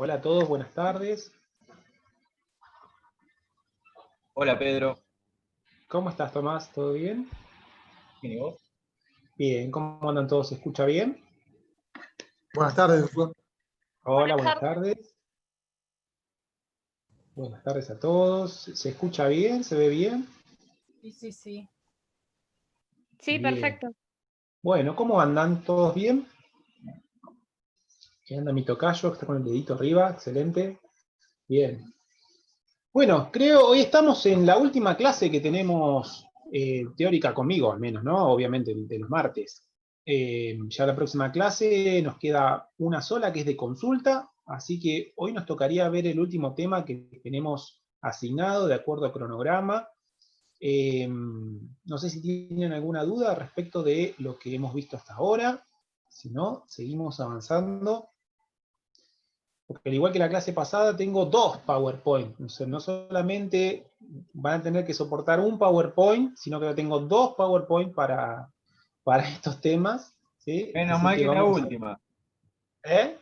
Hola a todos, buenas tardes. Hola Pedro. ¿Cómo estás, Tomás? ¿Todo bien? ¿Bien y vos? Bien, ¿cómo andan todos? ¿Se escucha bien? Buenas tardes. Hola, buenas tardes. Buenas tardes a todos. ¿Se escucha bien? ¿Se ve bien? Sí. Sí, Bien. perfecto. Bueno, ¿cómo andan? ¿Todos bien? ¿Qué anda mi tocayo? Está con el dedito arriba, excelente. Bien. Bueno, hoy estamos en la última clase que tenemos teórica conmigo, al menos, ¿no? Obviamente de los martes. Ya la próxima clase nos queda una sola que es de consulta, así que hoy nos tocaría ver el último tema que tenemos asignado de acuerdo al cronograma. No sé si tienen alguna duda respecto de lo que hemos visto hasta ahora. Si no, seguimos avanzando. Porque al igual que la clase pasada, tengo dos PowerPoint. O sea, no solamente van a tener que soportar un PowerPoint, sino que tengo dos PowerPoint para estos temas. ¿Sí? Menos Así mal que que la vamos a... última. ¿Eh?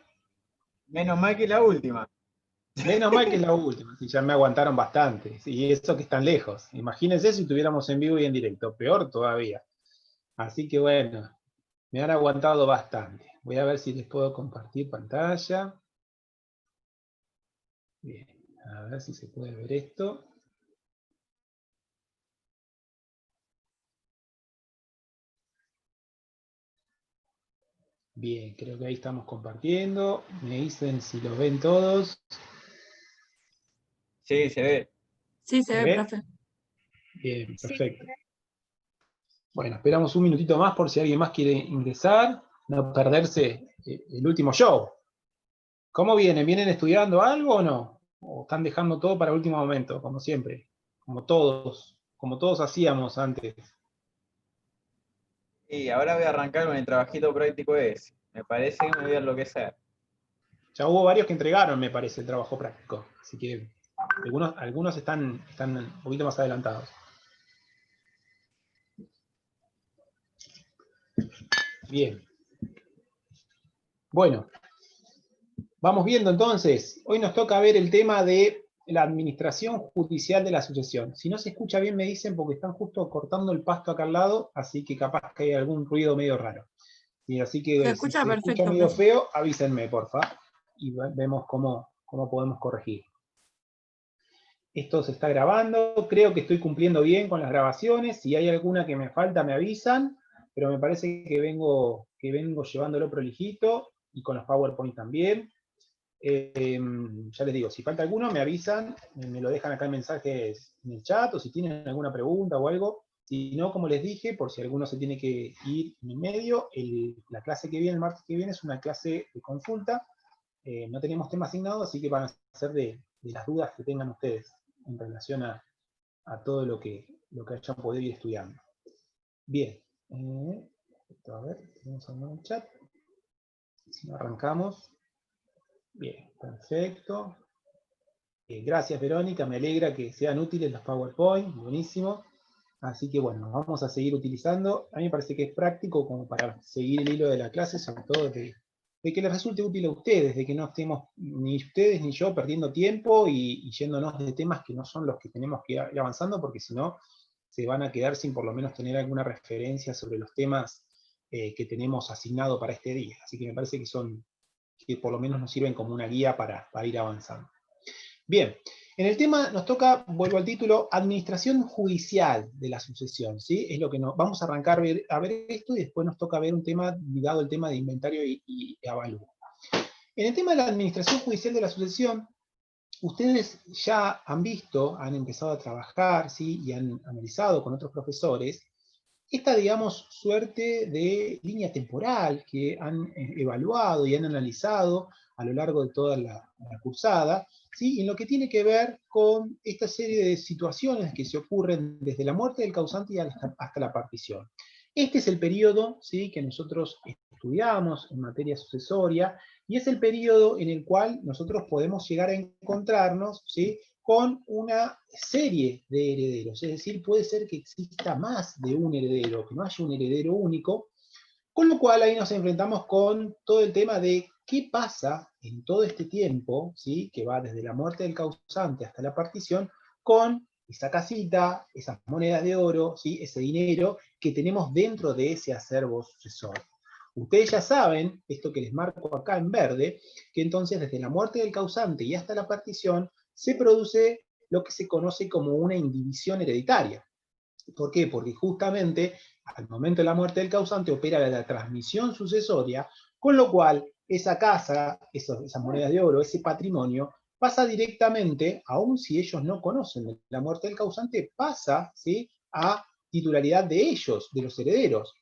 Menos mal que la última. Menos mal que es la última, si ya me aguantaron bastante. Y eso que están lejos. Imagínense si estuviéramos en vivo y en directo. Peor todavía. Así que bueno, me han aguantado bastante. Voy a ver si les puedo compartir pantalla. Bien, a ver si se puede ver esto. Bien, creo que ahí estamos compartiendo. Me dicen si lo ven todos. Sí, se ve. Sí, ¿Se se ve, ve? profe. Bien, Sí. perfecto. Bueno, esperamos un minutito más por si alguien más quiere ingresar. No perderse el último show. ¿Cómo vienen? ¿Vienen estudiando algo o no? ¿O están dejando todo para el último momento, como siempre? Como todos hacíamos antes. Y ahora voy a arrancar con el trabajito práctico ese. Me parece que me voy a enloquecer. Ya hubo varios que entregaron, me parece, el trabajo práctico. Así que algunos están un poquito más adelantados. Bien. Bueno, vamos viendo entonces. Hoy nos toca ver el tema de la administración judicial de la sucesión. Si no se escucha bien me dicen porque están justo cortando el pasto acá al lado, así que capaz que hay algún ruido medio raro. Y así que Se si escucha se escucha perfecto, medio profe. feo, avísenme, porfa. Y vemos cómo podemos corregir. Esto se está grabando, creo que estoy cumpliendo bien con las grabaciones. Si hay alguna que me falta, me avisan, pero me parece que vengo llevándolo prolijito y con los PowerPoint también. Ya les digo, si falta alguno, me avisan, me lo dejan acá en mensajes en el chat, o si tienen alguna pregunta o algo. Si no, como les dije, por si alguno se tiene que ir en el medio, la clase que viene, el martes que viene, es una clase de consulta. No tenemos tema asignado, así que van a ser de las dudas que tengan ustedes en relación a todo lo que hayan podido ir estudiando. Bien. A ver, tenemos algo en el chat. Si no arrancamos. Bien, perfecto. Gracias, Verónica, me alegra que sean útiles los PowerPoint, buenísimo. Así que bueno, vamos a seguir utilizando. A mí me parece que es práctico como para seguir el hilo de la clase, sobre todo de que les resulte útil a ustedes, de que no estemos ni ustedes ni yo perdiendo tiempo y yéndonos de temas que no son los que tenemos que ir avanzando, porque si no, se van a quedar sin por lo menos tener alguna referencia sobre los temas que tenemos asignado para este día. Así que me parece que por lo menos nos sirven como una guía para ir avanzando. Bien, en el tema nos toca, vuelvo al título, administración judicial de la sucesión, ¿sí? Es lo que vamos a arrancar a ver esto y después nos toca ver un tema ligado al tema de inventario y avalúo. En el tema de la administración judicial de la sucesión, ustedes ya han visto, han empezado a trabajar, ¿sí? Y han analizado con otros profesores esta, digamos, suerte de línea temporal que han evaluado y han analizado a lo largo de toda la cursada, ¿sí? En lo que tiene que ver con esta serie de situaciones que se ocurren desde la muerte del causante y hasta la partición. Este es el periodo, ¿sí? Que nosotros estudiamos en materia sucesoria y es el periodo en el cual nosotros podemos llegar a encontrarnos, ¿sí? Con una serie de herederos, es decir, puede ser que exista más de un heredero, que no haya un heredero único, con lo cual ahí nos enfrentamos con todo el tema de qué pasa en todo este tiempo, ¿sí? Que va desde la muerte del causante hasta la partición, con esa casita, esas monedas de oro, ¿sí? Ese dinero que tenemos dentro de ese acervo sucesorio. Ustedes ya saben, esto que les marco acá en verde, que entonces desde la muerte del causante y hasta la partición se produce lo que se conoce como una indivisión hereditaria. ¿Por qué? Porque justamente al momento de la muerte del causante opera la transmisión sucesoria, con lo cual esa casa, esas monedas de oro, ese patrimonio, pasa directamente, aun si ellos no conocen la muerte del causante, pasa, ¿sí?, a titularidad de ellos, de los herederos.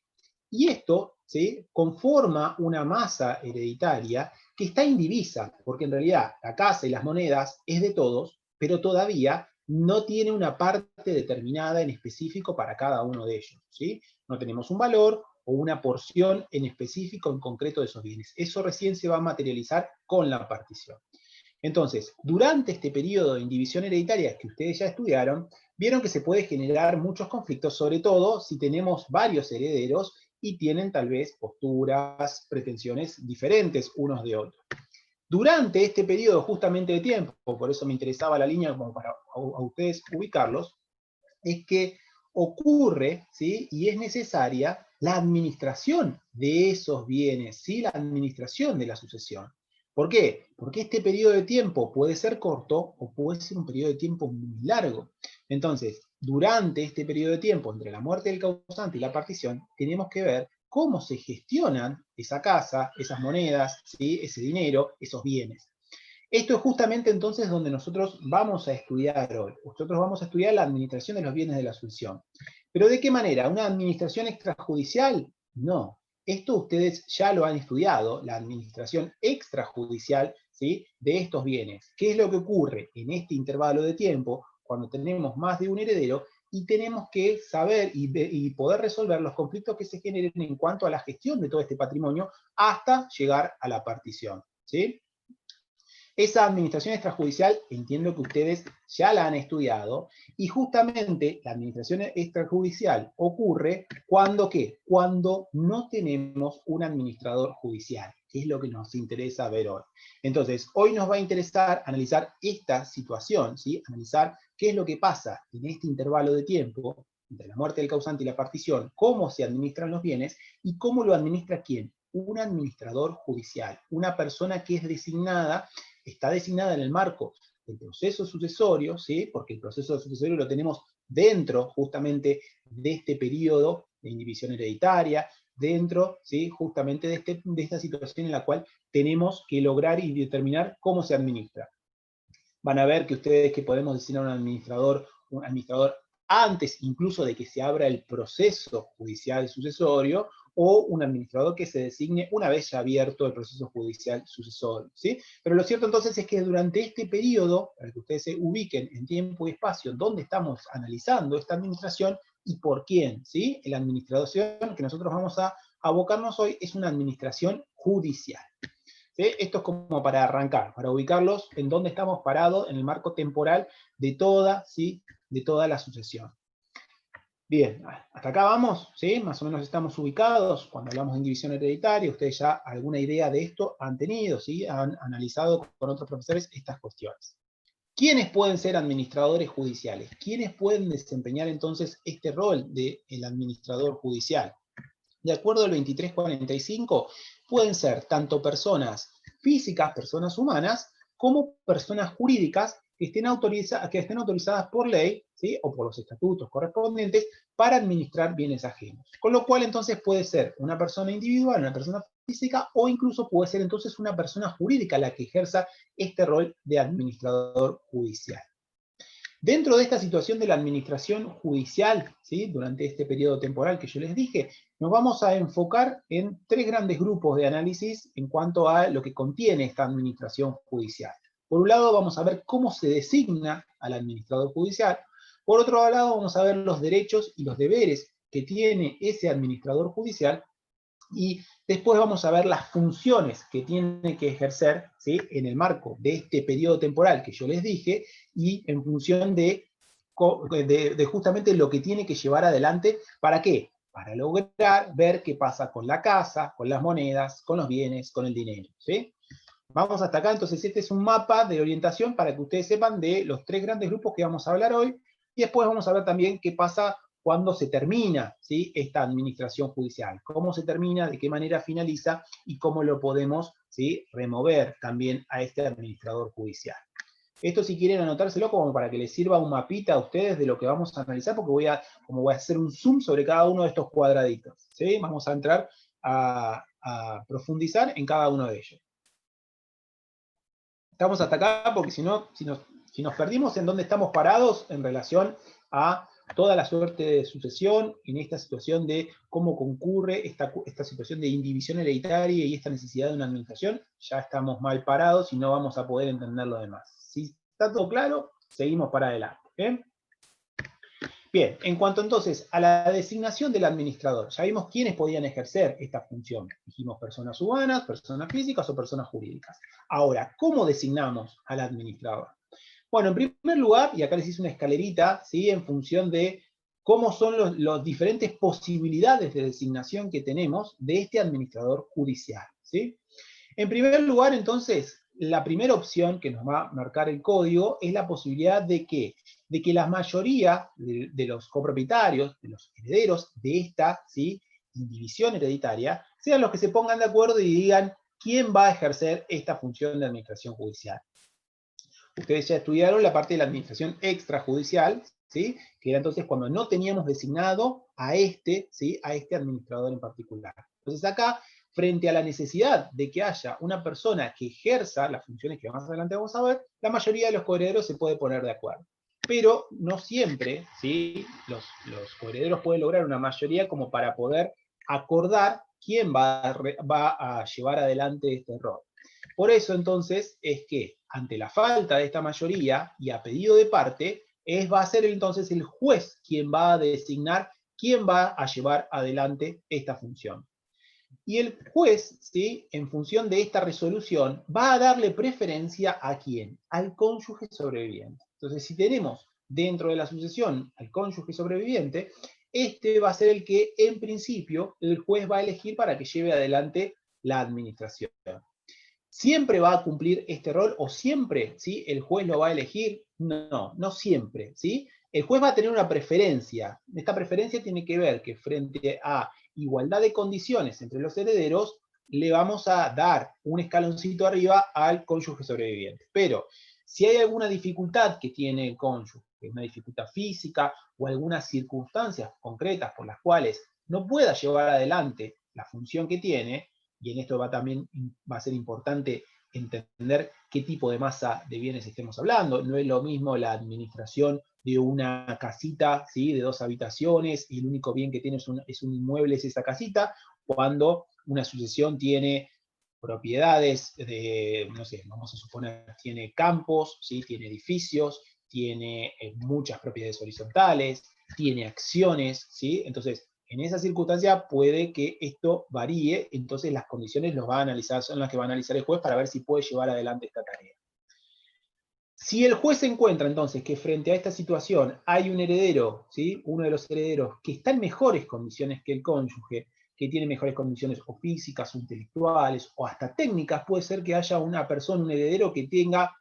Y esto, ¿sí?, conforma una masa hereditaria que está indivisa, porque en realidad la casa y las monedas es de todos, pero todavía no tiene una parte determinada en específico para cada uno de ellos, ¿sí? No tenemos un valor o una porción en específico, en concreto, de esos bienes. Eso recién se va a materializar con la partición. Entonces, durante este periodo de indivisión hereditaria que ustedes ya estudiaron, vieron que se puede generar muchos conflictos, sobre todo si tenemos varios herederos y tienen tal vez posturas, pretensiones diferentes unos de otros. Durante este periodo justamente de tiempo, por eso me interesaba la línea como para a ustedes ubicarlos, es que ocurre, ¿sí?, y es necesaria la administración de esos bienes, ¿sí?, la administración de la sucesión. ¿Por qué? Porque este periodo de tiempo puede ser corto o puede ser un periodo de tiempo muy largo. Entonces, durante este periodo de tiempo, entre la muerte del causante y la partición, tenemos que ver cómo se gestionan esa casa, esas monedas, ¿sí?, ese dinero, esos bienes. Esto es justamente entonces donde nosotros vamos a estudiar hoy. Nosotros vamos a estudiar la administración de los bienes de la sucesión. ¿Pero de qué manera? ¿Una administración extrajudicial? No. Esto ustedes ya lo han estudiado, la administración extrajudicial, ¿sí?, de estos bienes. ¿Qué es lo que ocurre en este intervalo de tiempo cuando tenemos más de un heredero y tenemos que saber y poder resolver los conflictos que se generen en cuanto a la gestión de todo este patrimonio hasta llegar a la partición, ¿sí? Esa administración extrajudicial entiendo que ustedes ya la han estudiado, y justamente la administración extrajudicial ocurre cuando ¿qué? Cuando no tenemos un administrador judicial, que es lo que nos interesa ver hoy. Entonces, hoy nos va a interesar analizar esta situación, ¿sí? Analizar qué es lo que pasa en este intervalo de tiempo entre la muerte del causante y la partición, cómo se administran los bienes y cómo lo administra quién. Un administrador judicial, una persona que es designada, está designada en el marco del proceso sucesorio, ¿sí?, porque el proceso sucesorio lo tenemos dentro justamente de este periodo de indivisión hereditaria, dentro, ¿sí?, justamente de esta situación en la cual tenemos que lograr y determinar cómo se administra. Van a ver que ustedes que podemos designar un administrador antes incluso de que se abra el proceso judicial sucesorio, o un administrador que se designe una vez ya abierto el proceso judicial sucesorio, ¿sí? Pero lo cierto entonces es que durante este periodo, para que ustedes se ubiquen en tiempo y espacio, donde estamos analizando esta administración y por quién, ¿sí? La administración que nosotros vamos a abocarnos hoy es una administración judicial. ¿Sí? Esto es como para arrancar, para ubicarlos en dónde estamos parados en el marco temporal de toda, ¿sí?, de toda la sucesión. Bien, hasta acá vamos, ¿sí? Más o menos estamos ubicados. Cuando hablamos de indivisión hereditaria, ustedes ya alguna idea de esto han tenido, ¿sí? Han analizado con otros profesores estas cuestiones. ¿Quiénes pueden ser administradores judiciales? ¿Quiénes pueden desempeñar entonces este rol del administrador judicial? De acuerdo al 2345, pueden ser tanto personas físicas, personas humanas, como personas jurídicas que estén autorizadas por ley, ¿sí?, o por los estatutos correspondientes para administrar bienes ajenos. Con lo cual entonces puede ser una persona individual, una persona física, o incluso puede ser entonces una persona jurídica la que ejerza este rol de administrador judicial. Dentro de esta situación de la administración judicial, ¿sí?, durante este periodo temporal que yo les dije, nos vamos a enfocar en tres grandes grupos de análisis en cuanto a lo que contiene esta administración judicial. Por un lado vamos a ver cómo se designa al administrador judicial. Por otro lado vamos a ver los derechos y los deberes que tiene ese administrador judicial. Y después vamos a ver las funciones que tiene que ejercer, ¿sí?, en el marco de este periodo temporal que yo les dije, y en función de justamente lo que tiene que llevar adelante. ¿Para qué? Para lograr ver qué pasa con la casa, con las monedas, con los bienes, con el dinero, ¿sí? Vamos hasta acá, entonces este es un mapa de orientación para que ustedes sepan de los 3 grandes grupos que vamos a hablar hoy, y después vamos a ver también qué pasa cuando se termina, ¿sí?, esta administración judicial, cómo se termina, de qué manera finaliza, y cómo lo podemos, ¿sí?, remover también a este administrador judicial. Esto, si quieren anotárselo como para que les sirva un mapita a ustedes de lo que vamos a analizar, porque voy a hacer un zoom sobre cada uno de estos cuadraditos, ¿sí? Vamos a entrar a profundizar en cada uno de ellos. Estamos hasta acá porque si nos perdimos en dónde estamos parados en relación a toda la suerte de sucesión, en esta situación de cómo concurre esta situación de indivisión hereditaria y esta necesidad de una administración, ya estamos mal parados y no vamos a poder entender lo demás. Si está todo claro, seguimos para adelante. ¿Bien? Bien, en cuanto entonces a la designación del administrador, ya vimos quiénes podían ejercer esta función. Dijimos personas humanas, personas físicas o personas jurídicas. Ahora, ¿cómo designamos al administrador? Bueno, en primer lugar, y acá les hice una escalerita, ¿sí?, en función de cómo son las diferentes posibilidades de designación que tenemos de este administrador judicial, ¿sí? En primer lugar, entonces, la primera opción que nos va a marcar el código es la posibilidad de que la mayoría de los copropietarios, de los herederos de esta, ¿sí?, indivisión hereditaria, sean los que se pongan de acuerdo y digan quién va a ejercer esta función de administración judicial. Ustedes ya estudiaron la parte de la administración extrajudicial, ¿sí?, que era entonces cuando no teníamos designado a este, ¿sí?, a este administrador en particular. Entonces acá, frente a la necesidad de que haya una persona que ejerza las funciones que más adelante vamos a ver, la mayoría de los coherederos se puede poner de acuerdo. Pero no siempre, ¿sí?, los coherederos pueden lograr una mayoría como para poder acordar quién va a llevar adelante este rol. Por eso entonces es que, ante la falta de esta mayoría y a pedido de parte, va a ser entonces el juez quien va a designar quién va a llevar adelante esta función. Y el juez, ¿sí?, en función de esta resolución, va a darle preferencia ¿a quién? Al cónyuge sobreviviente. Entonces, si tenemos dentro de la sucesión al cónyuge sobreviviente, este va a ser el que, en principio, el juez va a elegir para que lleve adelante la administración. ¿Siempre va a cumplir este rol o siempre, ¿sí?, el juez lo va a elegir? No, no siempre, ¿sí? El juez va a tener una preferencia. Esta preferencia tiene que ver que frente a igualdad de condiciones entre los herederos, le vamos a dar un escaloncito arriba al cónyuge sobreviviente. Pero si hay alguna dificultad que tiene el cónyuge, una dificultad física o algunas circunstancias concretas por las cuales no pueda llevar adelante la función que tiene, y en esto también va a ser importante entender qué tipo de masa de bienes estemos hablando. No es lo mismo la administración de una casita, ¿sí?, de 2 habitaciones, y el único bien que tiene es un inmueble, es esa casita, cuando una sucesión tiene propiedades de, no sé, vamos a suponer, tiene campos, ¿sí?, tiene edificios, tiene muchas propiedades horizontales, tiene acciones, ¿sí? Entonces, en esa circunstancia puede que esto varíe, entonces las condiciones son las que va a analizar el juez para ver si puede llevar adelante esta tarea. Si el juez encuentra entonces que frente a esta situación hay un heredero, ¿sí?, uno de los herederos que está en mejores condiciones que el cónyuge, que tiene mejores condiciones o físicas o intelectuales o hasta técnicas, puede ser que haya una persona, un heredero que tenga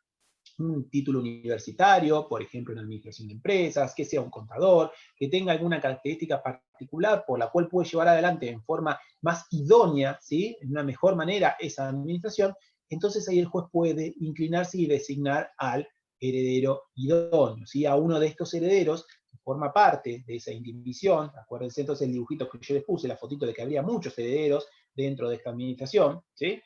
un título universitario, por ejemplo en administración de empresas, que sea un contador, que tenga alguna característica particular por la cual puede llevar adelante en forma más idónea, ¿sí?, en una mejor manera esa administración, entonces ahí el juez puede inclinarse y designar al heredero idóneo, ¿sí?, a uno de estos herederos que forma parte de esa indivisión. Acuérdense entonces el dibujito que yo les puse, la fotito de que habría muchos herederos dentro de esta administración, ¿sí?,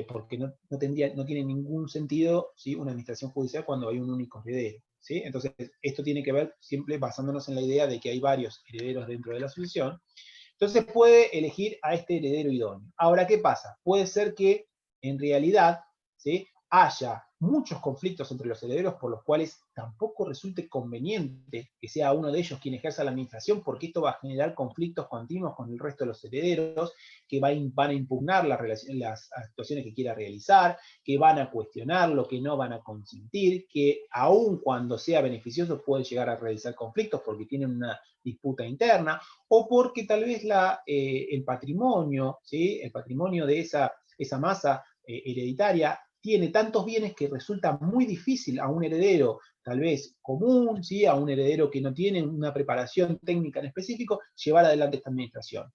porque no tiene ningún sentido, ¿sí?, una administración judicial cuando hay un único heredero, ¿sí? Entonces, esto tiene que ver siempre basándonos en la idea de que hay varios herederos dentro de la sucesión. Entonces puede elegir a este heredero idóneo. Ahora, ¿qué pasa? Puede ser que en realidad, ¿sí?, haya muchos conflictos entre los herederos por los cuales tampoco resulte conveniente que sea uno de ellos quien ejerza la administración, porque esto va a generar conflictos continuos con el resto de los herederos, que van a impugnar las actuaciones que quiera realizar, que van a cuestionarlo, que no van a consentir, que aun cuando sea beneficioso puede llegar a realizar conflictos porque tienen una disputa interna, o porque tal vez el patrimonio, ¿sí?, el patrimonio de esa masa hereditaria, tiene tantos bienes que resulta muy difícil a un heredero, tal vez común, ¿sí? A un heredero que no tiene una preparación técnica en específico, llevar adelante esta administración.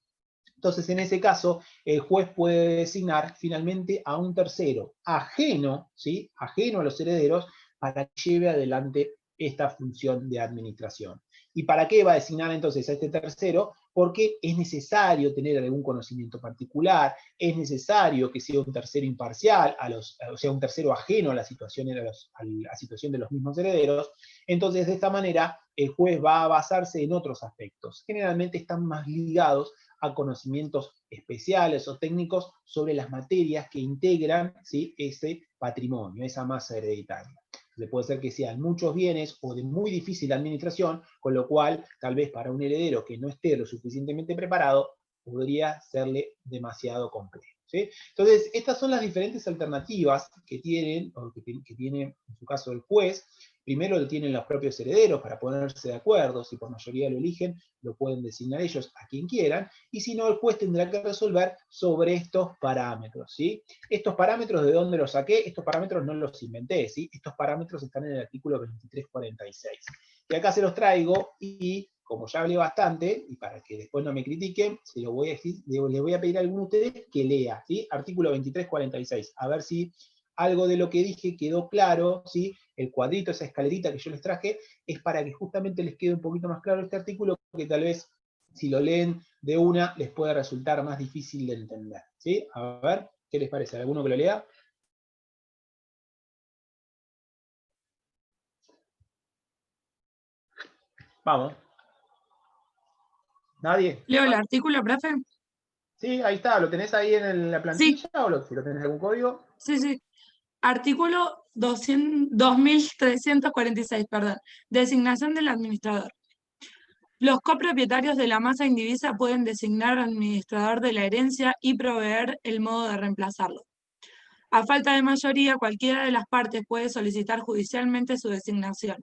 Entonces, en ese caso, el juez puede designar finalmente a un tercero ajeno, ¿sí? Ajeno a los herederos, para que lleve adelante esta función de administración. ¿Y para qué va a designar entonces a este tercero? Porque es necesario tener algún conocimiento particular, es necesario que sea un tercero imparcial, o sea, un tercero ajeno a la situación de los mismos herederos. Entonces, de esta manera, el juez va a basarse en otros aspectos. Generalmente están más ligados a conocimientos especiales o técnicos sobre las materias que integran, ¿sí? Ese patrimonio, esa masa hereditaria. Puede ser que sean muchos bienes o de muy difícil administración, con lo cual tal vez para un heredero que no esté lo suficientemente preparado, podría serle demasiado complejo, ¿sí? Entonces, estas son las diferentes alternativas que tienen, o que tiene en su caso el juez. Primero lo tienen los propios herederos para ponerse de acuerdo, si por mayoría lo eligen, lo pueden designar ellos a quien quieran, y si no, el juez tendrá que resolver sobre estos parámetros, ¿sí? Estos parámetros, ¿de dónde los saqué? Estos parámetros no los inventé, ¿sí? Estos parámetros están en el artículo 2346. Y acá se los traigo, y como ya hablé bastante, y para que después no me critiquen, se lo voy a decir, les voy a pedir a alguno de ustedes que lea, ¿sí? Artículo 2346, a ver si algo de lo que dije quedó claro, ¿sí? El cuadrito, esa escalerita que yo les traje, es para que justamente les quede un poquito más claro este artículo, que tal vez si lo leen de una les pueda resultar más difícil de entender, ¿sí? A ver, ¿qué les parece? ¿Alguno que lo lea? Vamos. ¿Nadie? Leo el artículo, profe. Sí, ahí está. ¿Lo tenés ahí en la Sí, plantilla o si lo tenés algún código? sí. Artículo 2346, perdón. Designación del administrador. Los copropietarios de la masa indivisa pueden designar administrador de la herencia y proveer el modo de reemplazarlo. A falta de mayoría, cualquiera de las partes puede solicitar judicialmente su designación,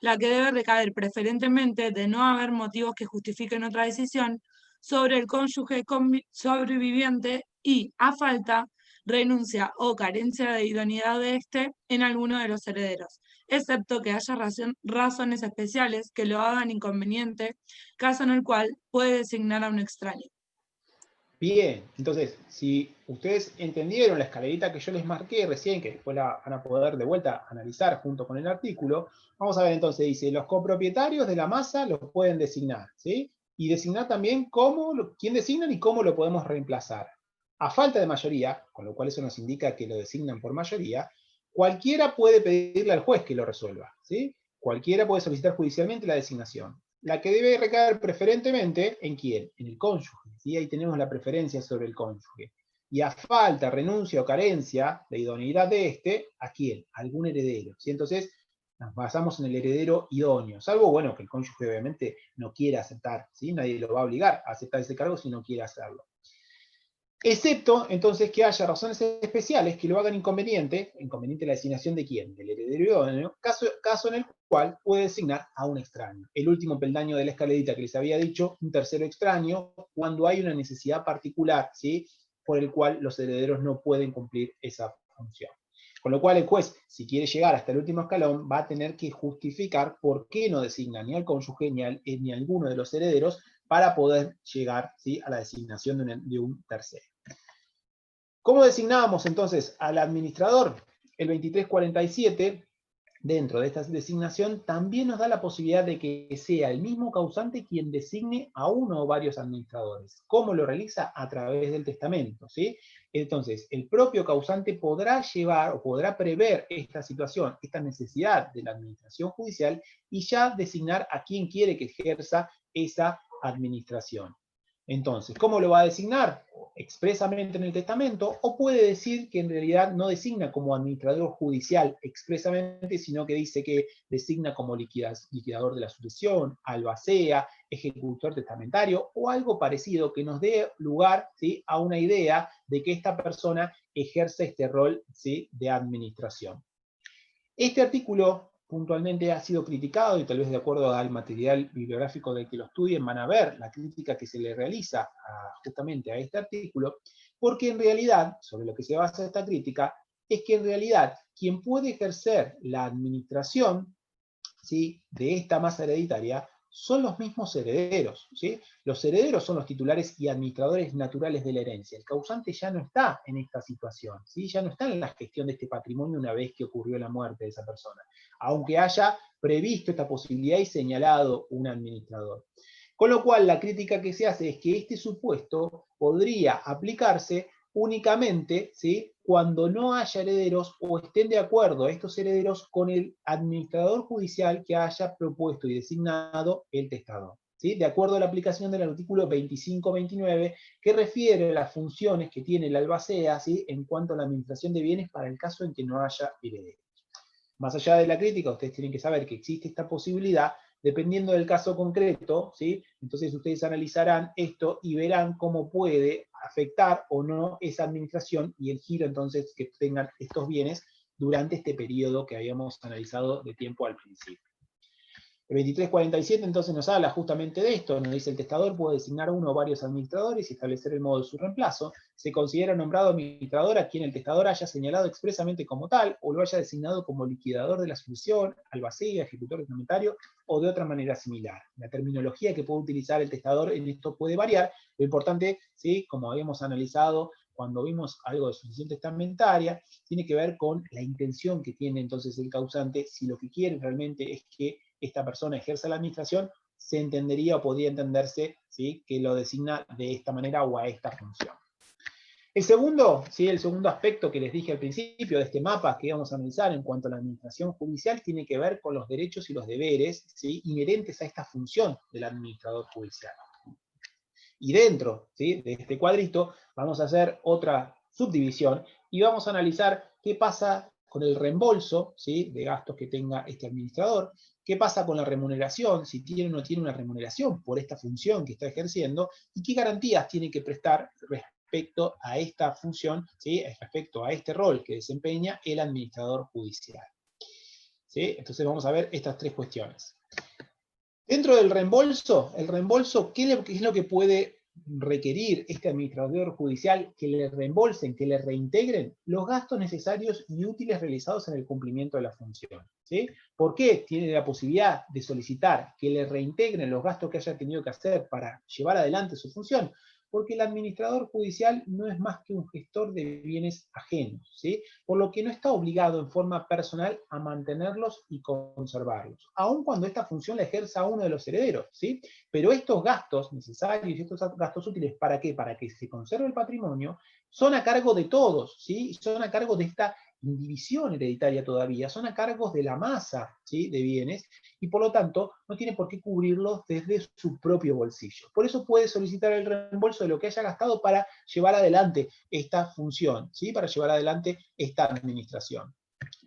la que debe recaer preferentemente, de no haber motivos que justifiquen otra decisión, sobre el cónyuge sobreviviente y, a falta, renuncia o carencia de idoneidad de éste en alguno de los herederos, excepto que haya razones especiales que lo hagan inconveniente, caso en el cual puede designar a un extraño. Bien, entonces, si ustedes entendieron la escalerita que yo les marqué recién, que después la van a poder de vuelta analizar junto con el artículo, vamos a ver entonces, dice, los copropietarios de la masa los pueden designar, ¿sí? Y designar también quién designan y cómo lo podemos reemplazar. A falta de mayoría, con lo cual eso nos indica que lo designan por mayoría, cualquiera puede pedirle al juez que lo resuelva, ¿sí? Cualquiera puede solicitar judicialmente la designación. La que debe recaer preferentemente, ¿en quién? En el cónyuge, ¿sí? Ahí tenemos la preferencia sobre el cónyuge. Y a falta, renuncia o carencia de idoneidad de este, ¿a quién? A algún heredero, ¿sí? Entonces, nos basamos en el heredero idóneo, salvo, bueno, que el cónyuge obviamente no quiera aceptar, ¿sí? Nadie lo va a obligar a aceptar ese cargo si no quiere hacerlo. Excepto, entonces, que haya razones especiales que lo hagan inconveniente la designación de quién, del heredero idóneo, caso en el cual puede designar a un extraño. El último peldaño de la escalerita que les había dicho, un tercero extraño, cuando hay una necesidad particular, ¿sí? Por el cual los herederos no pueden cumplir esa función. Con lo cual el juez, si quiere llegar hasta el último escalón, va a tener que justificar por qué no designa ni al cónyuge ni a alguno de los herederos para poder llegar, ¿sí? A la designación de un tercero. ¿Cómo designábamos entonces al administrador? El 2347, dentro de esta designación, también nos da la posibilidad de que sea el mismo causante quien designe a uno o varios administradores. ¿Cómo lo realiza? A través del testamento, ¿sí? Entonces, el propio causante podrá llevar o podrá prever esta situación, esta necesidad de la administración judicial, y ya designar a quien quiere que ejerza esa administración. Entonces, ¿cómo lo va a designar? Expresamente en el testamento, o puede decir que en realidad no designa como administrador judicial expresamente, sino que dice que designa como liquidador de la sucesión, albacea, ejecutor testamentario o algo parecido que nos dé lugar, ¿sí? A una idea de que esta persona ejerce este rol, ¿sí? De administración. Este artículo puntualmente ha sido criticado, y tal vez de acuerdo al material bibliográfico del que lo estudien van a ver la crítica que se le realiza justamente a este artículo, Porque en realidad, sobre lo que se basa esta crítica, es que en realidad quien puede ejercer la administración, ¿sí?, de esta masa hereditaria son los mismos herederos, ¿sí? Los herederos son los titulares y administradores naturales de la herencia. El causante ya no está en esta situación, ¿sí? Ya no está en la gestión de este patrimonio una vez que ocurrió la muerte de esa persona, aunque haya previsto esta posibilidad y señalado un administrador. Con lo cual, la crítica que se hace es que este supuesto podría aplicarse únicamente, ¿sí?, cuando no haya herederos o estén de acuerdo estos herederos con el administrador judicial que haya propuesto y designado el testador, ¿sí?, de acuerdo a la aplicación del artículo 25-29, que refiere a las funciones que tiene el albacea, ¿sí?, en cuanto a la administración de bienes para el caso en que no haya herederos. Más allá de la crítica, ustedes tienen que saber que existe esta posibilidad. Dependiendo del caso concreto, ¿sí?, entonces ustedes analizarán esto y verán cómo puede afectar o no esa administración y el giro entonces que tengan estos bienes durante este periodo que habíamos analizado de tiempo al principio. El 2347 entonces nos habla justamente de esto, nos dice: el testador puede designar uno o varios administradores y establecer el modo de su reemplazo. Se considera nombrado administrador a quien el testador haya señalado expresamente como tal, o lo haya designado como liquidador de la sucesión, albacea, ejecutor testamentario, o de otra manera similar. La terminología que puede utilizar el testador en esto puede variar. Lo importante, ¿sí?, como habíamos analizado cuando vimos algo de sucesión testamentaria, tiene que ver con la intención que tiene entonces el causante. Si lo que quiere realmente es que esta persona ejerza la administración, se entendería o podría entenderse, ¿sí?, que lo designa de esta manera o a esta función. El segundo aspecto que les dije al principio de este mapa que íbamos a analizar en cuanto a la administración judicial tiene que ver con los derechos y los deberes, ¿sí?, inherentes a esta función del administrador judicial. Y dentro, ¿sí?, de este cuadrito vamos a hacer otra subdivisión y vamos a analizar qué pasa con el reembolso, ¿sí?, de gastos que tenga este administrador, qué pasa con la remuneración, si tiene o no tiene una remuneración por esta función que está ejerciendo, y qué garantías tiene que prestar respecto a esta función, ¿sí?, respecto a este rol que desempeña el administrador judicial. ¿Sí? Entonces vamos a ver estas tres cuestiones. Dentro del reembolso, ¿qué es lo que puede requerir este administrador judicial? Que le reembolsen, que le reintegren los gastos necesarios y útiles realizados en el cumplimiento de la función, ¿sí? ¿Por qué tiene la posibilidad de solicitar que le reintegren los gastos que haya tenido que hacer para llevar adelante su función? Porque el administrador judicial no es más que un gestor de bienes ajenos, ¿sí?, por lo que no está obligado en forma personal a mantenerlos y conservarlos, aun cuando esta función la ejerza uno de los herederos, ¿sí? Pero estos gastos necesarios y estos gastos útiles, ¿para qué? Para que se conserve el patrimonio, son a cargo de todos, ¿sí? Son a cargo de esta indivisión hereditaria todavía, son a cargo de la masa, ¿sí?, de bienes, y por lo tanto no tiene por qué cubrirlos desde su propio bolsillo. Por eso puede solicitar el reembolso de lo que haya gastado para llevar adelante esta función, ¿sí?, para llevar adelante esta administración.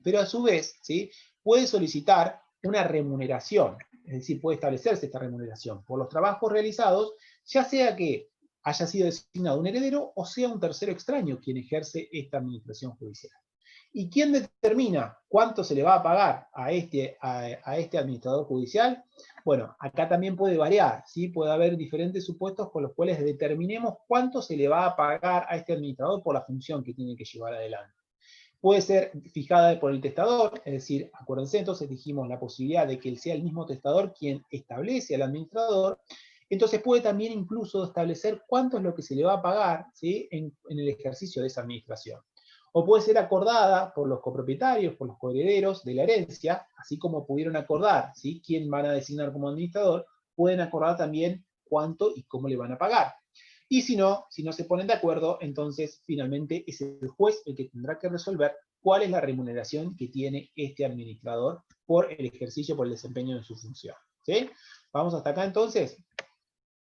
Pero a su vez, ¿sí?, puede solicitar una remuneración, es decir, puede establecerse esta remuneración por los trabajos realizados, ya sea que haya sido designado un heredero o sea un tercero extraño quien ejerce esta administración judicial. ¿Y quién determina cuánto se le va a pagar a este administrador judicial? Bueno, acá también puede variar, ¿sí? Puede haber diferentes supuestos con los cuales determinemos cuánto se le va a pagar a este administrador por la función que tiene que llevar adelante. Puede ser fijada por el testador, es decir, acuérdense, entonces dijimos la posibilidad de que sea el mismo testador quien establece al administrador. Entonces puede también incluso establecer cuánto es lo que se le va a pagar, ¿sí?, en el ejercicio de esa administración. O puede ser acordada por los copropietarios, por los coherederos de la herencia, así como pudieron acordar, ¿sí?, quién van a designar como administrador, pueden acordar también cuánto y cómo le van a pagar. Y si no se ponen de acuerdo, entonces finalmente es el juez el que tendrá que resolver cuál es la remuneración que tiene este administrador por el ejercicio, por el desempeño de su función, ¿sí? Vamos hasta acá entonces.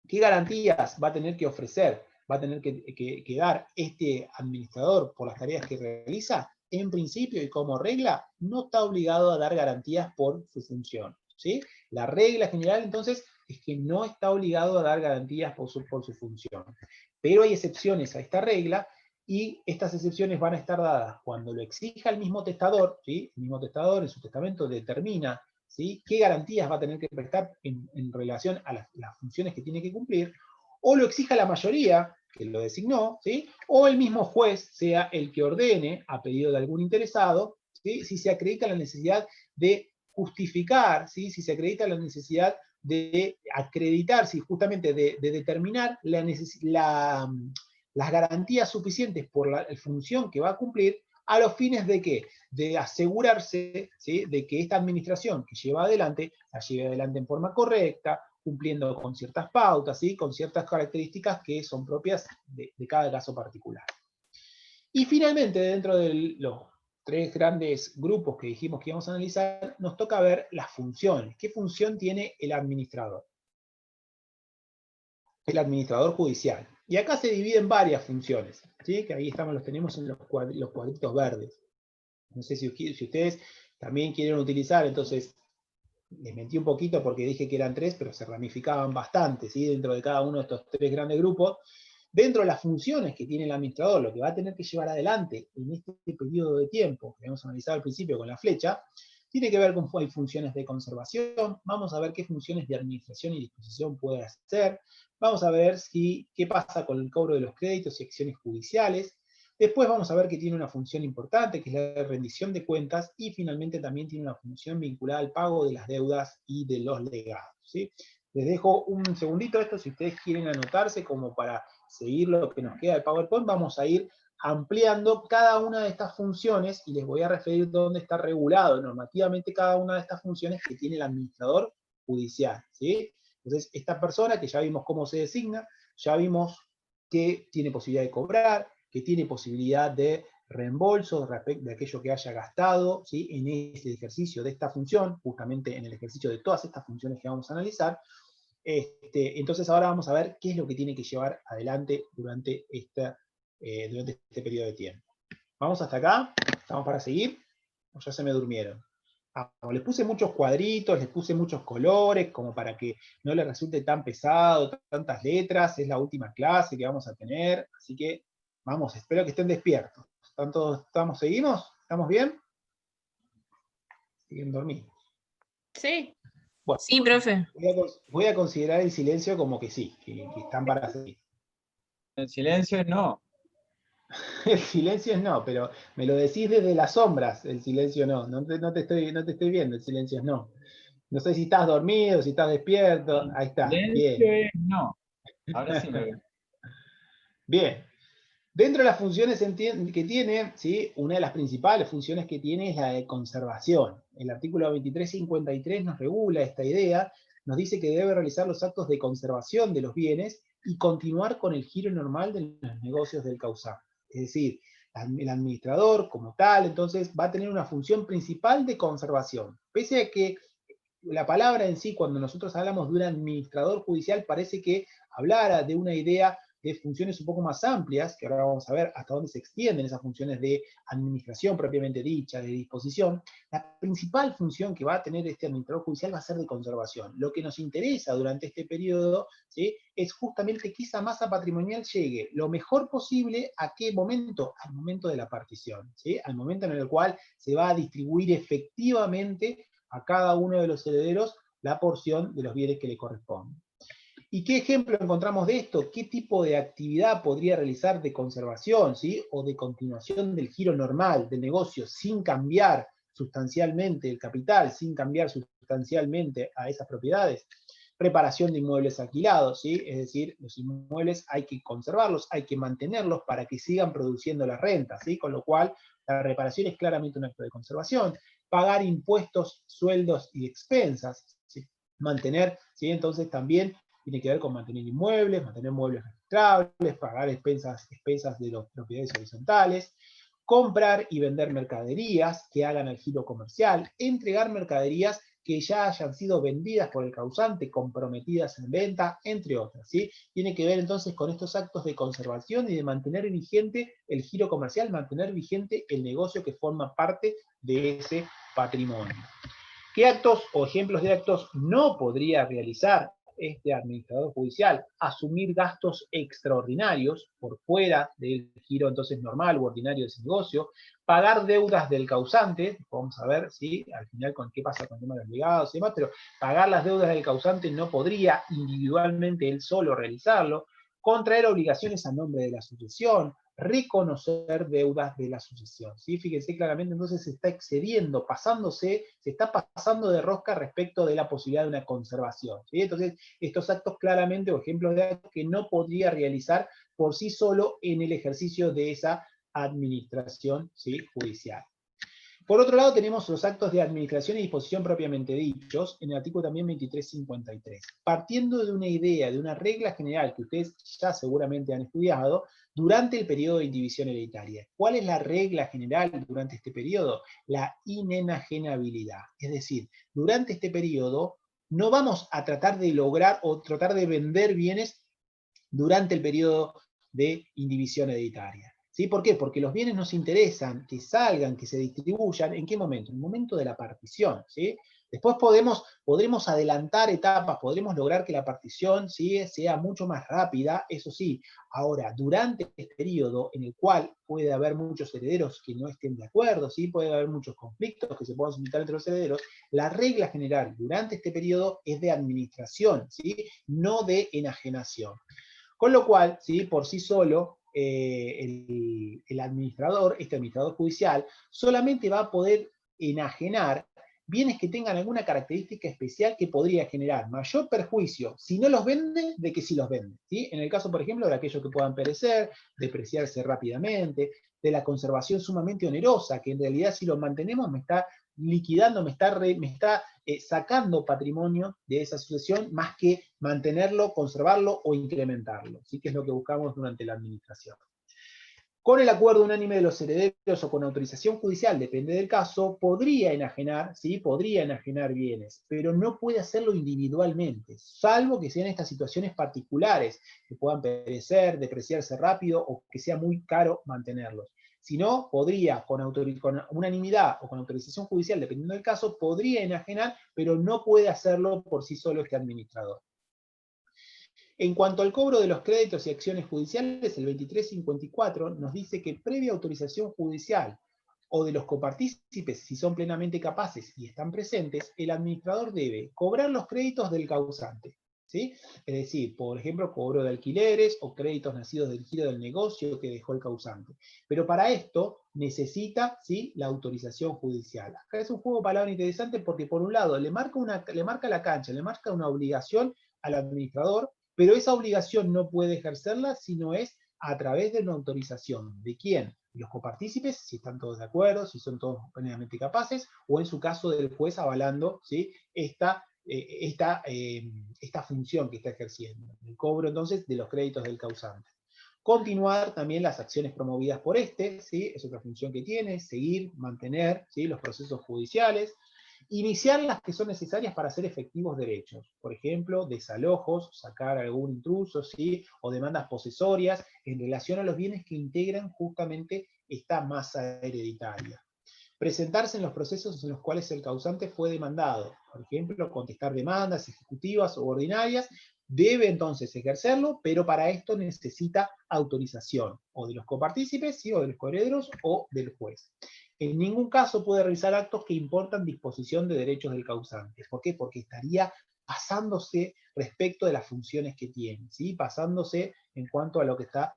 ¿Qué garantías va a tener que ofrecer, va a tener que dar este administrador por las tareas que realiza? En principio y como regla, no está obligado a dar garantías por su función, ¿sí? La regla general entonces es que no está obligado a dar garantías por su función. Pero hay excepciones a esta regla, y estas excepciones van a estar dadas cuando lo exija el mismo testador, ¿sí? El mismo testador en su testamento determina, ¿sí?, qué garantías va a tener que prestar en relación a las funciones que tiene que cumplir, o lo exija la mayoría, que lo designó, ¿sí? O el mismo juez sea el que ordene, a pedido de algún interesado, ¿sí? Si se acredita la necesidad de justificar, ¿sí? Si se acredita la necesidad de acreditar, si justamente de determinar las garantías suficientes por la función que va a cumplir, a los fines de ¿qué? De asegurarse, ¿sí? De que esta administración que lleva adelante, la lleve adelante en forma correcta, cumpliendo con ciertas pautas, ¿sí? Con ciertas características que son propias de cada caso particular. Y finalmente, dentro de los 3 grandes grupos que dijimos que íbamos a analizar, nos toca ver las funciones. ¿Qué función tiene el administrador? El administrador judicial. Y acá se dividen varias funciones, ¿sí? Que ahí los tenemos en los cuadritos verdes. No sé si ustedes también quieren utilizar, entonces, les mentí un poquito porque dije que eran 3, pero se ramificaban bastante, ¿sí? Dentro de cada uno de estos 3 grandes grupos. Dentro de las funciones que tiene el administrador, lo que va a tener que llevar adelante en este periodo de tiempo, que hemos analizado al principio con la flecha, tiene que ver con funciones de conservación, vamos a ver qué funciones de administración y disposición puede hacer, vamos a ver qué pasa con el cobro de los créditos y acciones judiciales, después vamos a ver que tiene una función importante, que es la rendición de cuentas, y finalmente también tiene una función vinculada al pago de las deudas y de los legados, ¿sí? Les dejo un segundito esto, si ustedes quieren anotarse como para seguir lo que nos queda del PowerPoint, vamos a ir ampliando cada una de estas funciones y les voy a referir dónde está regulado normativamente cada una de estas funciones que tiene el administrador judicial, ¿sí? Entonces, esta persona, que ya vimos cómo se designa, ya vimos que tiene posibilidad de cobrar, que tiene posibilidad de reembolso respecto de aquello que haya gastado, ¿sí? En ese ejercicio de esta función, justamente en el ejercicio de todas estas funciones que vamos a analizar. Entonces ahora vamos a ver qué es lo que tiene que llevar adelante durante este periodo de tiempo. ¿Vamos hasta acá? ¿Estamos para seguir? ¿O ya se me durmieron? Les puse muchos cuadritos, les puse muchos colores, como para que no les resulte tan pesado, tantas letras. Es la última clase que vamos a tener, así que vamos, espero que estén despiertos. ¿Seguimos? ¿Estamos bien? ¿Siguen dormidos? Sí. Bueno, Sí, profe. voy a considerar el silencio como que sí, que están para seguir. El silencio es no. El silencio es no, pero me lo decís desde las sombras, el silencio no. No te estoy viendo, el silencio es no. No sé si estás dormido, si estás despierto. Ahí está, El bien. silencio es no. Ahora sí me veo. Bien. Dentro de las funciones que tiene, ¿sí? Una de las principales funciones que tiene es la de conservación. El artículo 2353 nos regula esta idea, nos dice que debe realizar los actos de conservación de los bienes y continuar con el giro normal de los negocios del causante. Es decir, el administrador como tal, entonces, va a tener una función principal de conservación. Pese a que la palabra en sí, cuando nosotros hablamos de un administrador judicial, parece que hablara de una idea de funciones un poco más amplias, que ahora vamos a ver hasta dónde se extienden esas funciones de administración propiamente dicha, de disposición. La principal función que va a tener este administrador judicial va a ser de conservación. Lo que nos interesa durante este periodo, ¿sí? Es justamente que esa masa patrimonial llegue lo mejor posible ¿a qué momento? Al momento de la partición, ¿sí? Al momento en el cual se va a distribuir efectivamente a cada uno de los herederos la porción de los bienes que le corresponden. ¿Y qué ejemplo encontramos de esto? ¿Qué tipo de actividad podría realizar de conservación, ¿sí? O de continuación del giro normal del negocio sin cambiar sustancialmente el capital, sin cambiar sustancialmente a esas propiedades? Reparación de inmuebles alquilados, ¿sí? Es decir, los inmuebles hay que conservarlos, hay que mantenerlos para que sigan produciendo las rentas, ¿sí? Con lo cual, la reparación es claramente un acto de conservación. Pagar impuestos, sueldos y expensas, ¿sí? Mantener, ¿sí? Entonces también tiene que ver con mantener inmuebles, mantener muebles registrables, pagar expensas de las propiedades horizontales, comprar y vender mercaderías que hagan el giro comercial, entregar mercaderías que ya hayan sido vendidas por el causante, comprometidas en venta, entre otras, ¿sí? Tiene que ver entonces con estos actos de conservación y de mantener vigente el giro comercial, mantener vigente el negocio que forma parte de ese patrimonio. ¿Qué actos o ejemplos de actos no podría realizar este administrador judicial? Asumir gastos extraordinarios por fuera del giro entonces normal u ordinario de ese negocio, pagar deudas del causante, vamos a ver si al final con qué pasa con el tema de los legados y demás, pero pagar las deudas del causante no podría individualmente él solo realizarlo, contraer obligaciones a nombre de la sucesión, reconocer deudas de la sucesión. ¿Sí? Fíjense claramente, entonces se está excediendo, se está pasando de rosca respecto de la posibilidad de una conservación. ¿Sí? Entonces, estos actos claramente, o ejemplos de actos que no podría realizar por sí solo en el ejercicio de esa administración, ¿sí?, judicial. Por otro lado, tenemos los actos de administración y disposición propiamente dichos, en el artículo también 2353. Partiendo de una idea, de una regla general que ustedes ya seguramente han estudiado, durante el periodo de indivisión hereditaria. ¿Cuál es la regla general durante este periodo? La inenajenabilidad. Es decir, durante este periodo no vamos a tratar de lograr o tratar de vender bienes durante el periodo de indivisión hereditaria. ¿Sí? ¿Por qué? Porque los bienes nos interesan que salgan, que se distribuyan. ¿En qué momento? En el momento de la partición. ¿Sí? Después podremos adelantar etapas, podremos lograr que la partición, ¿sí?, sea mucho más rápida, eso sí. Ahora, durante este periodo en el cual puede haber muchos herederos que no estén de acuerdo, ¿sí?, puede haber muchos conflictos que se puedan suscitar entre los herederos, la regla general durante este periodo es de administración, ¿sí?, no de enajenación. Con lo cual, ¿sí?, por sí solo, el administrador, este administrador judicial, solamente va a poder enajenar bienes que tengan alguna característica especial que podría generar mayor perjuicio si no los vende de que si los vende. ¿Sí? En el caso, por ejemplo, de aquellos que puedan perecer, depreciarse rápidamente, de la conservación sumamente onerosa, que en realidad si los mantenemos me está liquidando, me está sacando patrimonio de esa sucesión más que mantenerlo, conservarlo o incrementarlo. ¿Sí? Que es lo que buscamos durante la administración. Con el acuerdo unánime de los herederos o con autorización judicial, depende del caso, podría enajenar, ¿sí?, podría enajenar bienes, pero no puede hacerlo individualmente, salvo que sean estas situaciones particulares, que puedan perecer, depreciarse rápido o que sea muy caro mantenerlos. Si no, podría, con unanimidad o con autorización judicial, dependiendo del caso, podría enajenar, pero no puede hacerlo por sí solo este administrador. En cuanto al cobro de los créditos y acciones judiciales, el 2354 nos dice que previa autorización judicial o de los copartícipes, si son plenamente capaces y están presentes, el administrador debe cobrar los créditos del causante. ¿Sí? Es decir, por ejemplo, cobro de alquileres o créditos nacidos del giro del negocio que dejó el causante. Pero para esto necesita, ¿sí?, la autorización judicial. Acá es un juego de palabras interesante porque por un lado le marca la cancha, le marca una obligación al administrador, pero esa obligación no puede ejercerla si no es a través de una autorización. ¿De quién? Los copartícipes, si están todos de acuerdo, si son todos plenamente capaces, o en su caso del juez avalando, ¿sí?, esta función que está ejerciendo. El cobro entonces de los créditos del causante. Continuar también las acciones promovidas por este, ¿sí?, es otra función que tiene, seguir, mantener, ¿sí?, los procesos judiciales. Iniciar las que son necesarias para hacer efectivos derechos. Por ejemplo, desalojos, sacar algún intruso, ¿sí?, o demandas posesorias en relación a los bienes que integran justamente esta masa hereditaria. Presentarse en los procesos en los cuales el causante fue demandado. Por ejemplo, contestar demandas ejecutivas o ordinarias. Debe entonces ejercerlo, pero para esto necesita autorización, o de los copartícipes, ¿sí?, o de los coherederos, o del juez. En ningún caso puede realizar actos que importan disposición de derechos del causante. ¿Por qué? Porque estaría pasándose respecto de las funciones que tiene, ¿sí?, pasándose en cuanto a lo que está,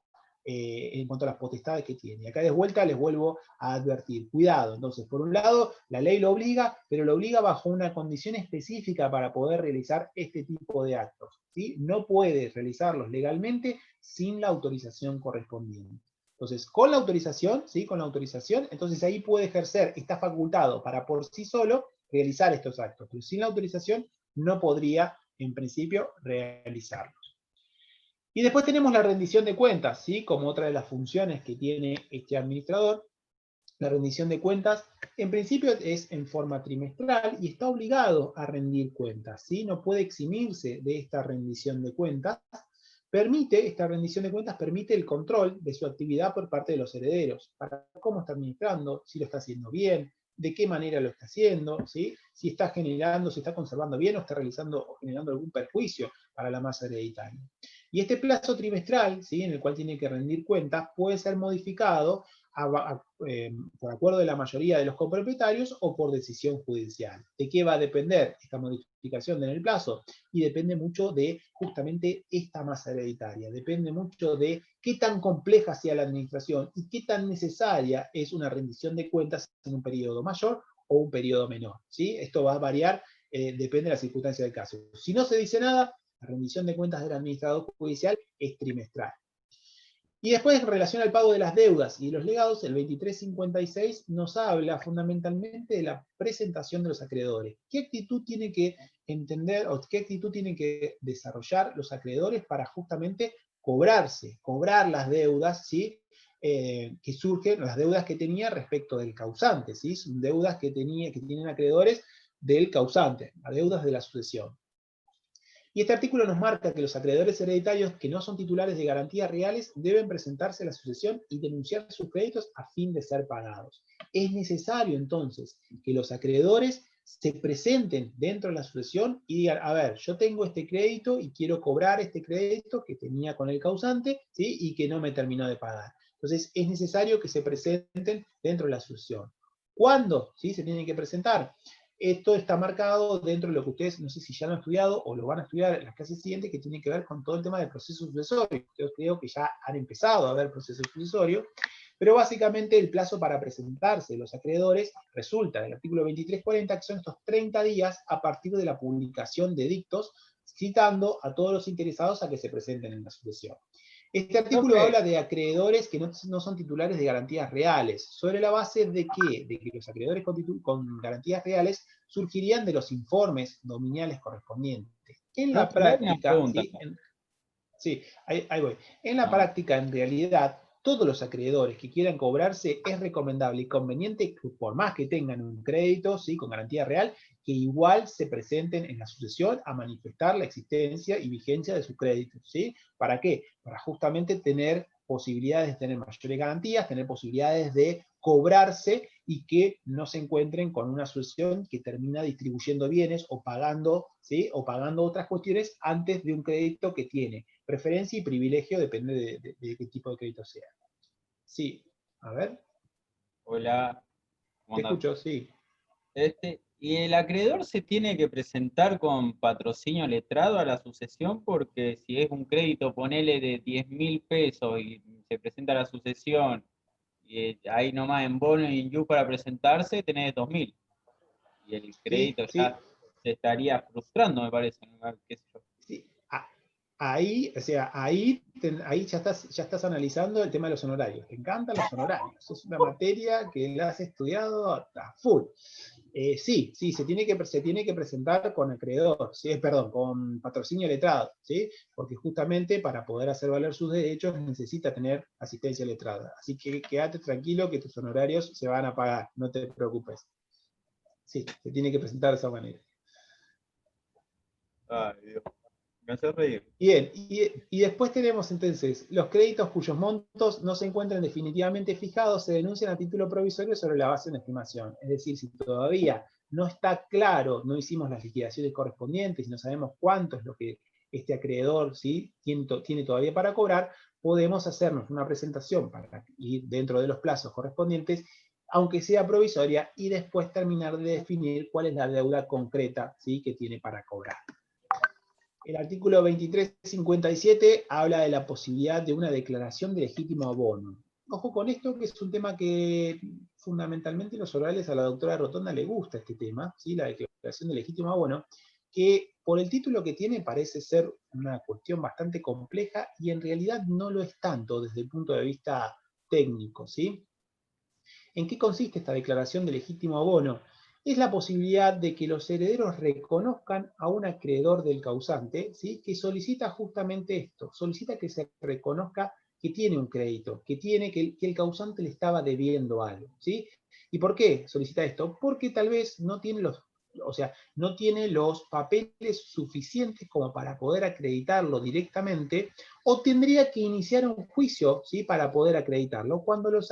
en cuanto a las potestades que tiene. Y acá de vuelta les vuelvo a advertir, cuidado. Entonces, por un lado, la ley lo obliga, pero lo obliga bajo una condición específica para poder realizar este tipo de actos, ¿sí? No puede realizarlos legalmente sin la autorización correspondiente. Entonces, con la autorización, ¿sí?, con la autorización, entonces ahí puede ejercer, está facultado para por sí solo realizar estos actos, pero sin la autorización no podría, en principio, realizarlos. Y después tenemos la rendición de cuentas, ¿sí?, como otra de las funciones que tiene este administrador. La rendición de cuentas, en principio, es en forma trimestral y está obligado a rendir cuentas, ¿sí? No puede eximirse de esta rendición de cuentas. Esta rendición de cuentas permite el control de su actividad por parte de los herederos, para cómo está administrando, si lo está haciendo bien, de qué manera lo está haciendo, ¿sí?, si está generando, si está conservando bien o está realizando o generando algún perjuicio para la masa hereditaria. Y este plazo trimestral, ¿sí?, en el cual tiene que rendir cuentas, puede ser modificado por acuerdo de la mayoría de los copropietarios o por decisión judicial. ¿De qué va a depender esta modificación en el plazo? Y depende mucho de justamente esta masa hereditaria, depende mucho de qué tan compleja sea la administración y qué tan necesaria es una rendición de cuentas en un periodo mayor o un periodo menor, ¿sí? Esto va a variar, depende de las circunstancias del caso. Si no se dice nada, la rendición de cuentas del administrador judicial es trimestral. Y después, en relación al pago de las deudas y los legados, el 2356 nos habla fundamentalmente de la presentación de los acreedores. ¿Qué actitud tiene que entender o qué actitud tienen que desarrollar los acreedores para justamente cobrar las deudas, ¿sí? Que surgen, las deudas que tenía respecto del causante, ¿sí? Son deudas que tienen acreedores del causante, las deudas de la sucesión. Y este artículo nos marca que los acreedores hereditarios que no son titulares de garantías reales deben presentarse a la sucesión y denunciar sus créditos a fin de ser pagados. Es necesario entonces que los acreedores se presenten dentro de la sucesión y digan, a ver, yo tengo este crédito y quiero cobrar este crédito que tenía con el causante, ¿sí? Y que no me terminó de pagar. Entonces es necesario que se presenten dentro de la sucesión. ¿Cuándo? ¿Sí? Se tienen que presentar. Esto está marcado dentro de lo que ustedes, no sé si ya lo han estudiado o lo van a estudiar en las clases siguientes, que tiene que ver con todo el tema del proceso sucesorio. Yo creo que ya han empezado a ver proceso sucesorio, pero básicamente el plazo para presentarse de los acreedores resulta del artículo 2340, que son estos 30 días a partir de la publicación de dictos, citando a todos los interesados a que se presenten en la sucesión. Este artículo habla de acreedores que no son titulares de garantías reales. ¿Sobre la base de qué? De que los acreedores con garantías reales surgirían de los informes dominiales correspondientes. En la práctica, ¿sí? Ahí voy. En la práctica, en realidad, todos los acreedores que quieran cobrarse es recomendable y conveniente, por más que tengan un crédito, ¿sí? Con garantía real, que igual se presenten en la sucesión a manifestar la existencia y vigencia de su crédito, ¿sí? ¿Para qué? Para justamente tener posibilidades de tener mayores garantías, tener posibilidades de cobrarse y que no se encuentren con una sucesión que termina distribuyendo bienes o pagando, ¿sí? O pagando otras cuestiones antes de un crédito que tiene preferencia y privilegio, depende de qué tipo de crédito sea. Sí, a ver. Hola. Te escucho, sí. ¿Y el acreedor se tiene que presentar con patrocinio letrado a la sucesión? Porque si es un crédito, ponele de 10.000 pesos y se presenta a la sucesión, y ahí nomás en bono y en you para presentarse, tenés 2.000. Y el crédito ya se estaría frustrando, me parece. ¿Qué sé yo? Sí. Ahí, o sea, ahí ya estás analizando el tema de los honorarios. Te encantan los honorarios. Es una materia que la has estudiado a full. Sí, se tiene que presentar con acreedor, ¿sí? Perdón, con patrocinio letrado, ¿sí? Porque justamente para poder hacer valer sus derechos necesita tener asistencia letrada. Así que quédate tranquilo que tus honorarios se van a pagar, no te preocupes. Sí, se tiene que presentar de esa manera. Ay, Dios. Me hace reír. Bien, y después tenemos entonces los créditos cuyos montos no se encuentran definitivamente fijados se denuncian a título provisorio sobre la base de una estimación. Es decir, si todavía no está claro, no hicimos las liquidaciones correspondientes y no sabemos cuánto es lo que este acreedor, ¿sí? tiene todavía para cobrar, podemos hacernos una presentación para ir dentro de los plazos correspondientes, aunque sea provisoria, y después terminar de definir cuál es la deuda concreta, ¿sí? Que tiene para cobrar. El artículo 2357 habla de la posibilidad de una declaración de legítimo abono. Ojo con esto, que es un tema que fundamentalmente los orales a la doctora Rotonda le gusta este tema, ¿sí? La declaración de legítimo abono, que por el título que tiene parece ser una cuestión bastante compleja y en realidad no lo es tanto desde el punto de vista técnico, ¿sí? ¿En qué consiste esta declaración de legítimo abono? Es la posibilidad de que los herederos reconozcan a un acreedor del causante, ¿sí? Que solicita justamente esto, solicita que se reconozca que tiene un crédito, que el causante le estaba debiendo algo, ¿sí? ¿Y por qué solicita esto? Porque tal vez no tiene no tiene los papeles suficientes como para poder acreditarlo directamente, o tendría que iniciar un juicio, ¿sí? Para poder acreditarlo, cuando los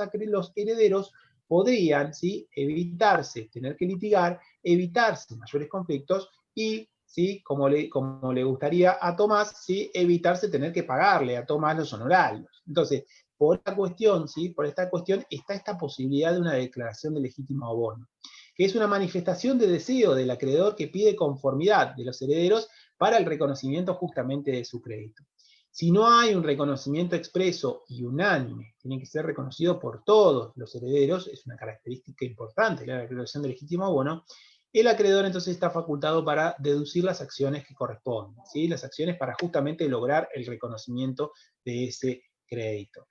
herederos podrían, ¿sí? Evitarse tener que litigar, evitarse mayores conflictos y, ¿sí? Como le gustaría a Tomás, ¿sí? Evitarse tener que pagarle a Tomás los honorarios. Entonces, por esta cuestión, ¿sí? Por esta cuestión está esta posibilidad de una declaración de legítimo abono, que es una manifestación de deseo del acreedor que pide conformidad de los herederos para el reconocimiento justamente de su crédito. Si no hay un reconocimiento expreso y unánime, tiene que ser reconocido por todos los herederos, es una característica importante de la declaración de legítimo abono, el acreedor entonces está facultado para deducir las acciones que corresponden, ¿sí? Las acciones para justamente lograr el reconocimiento de ese crédito.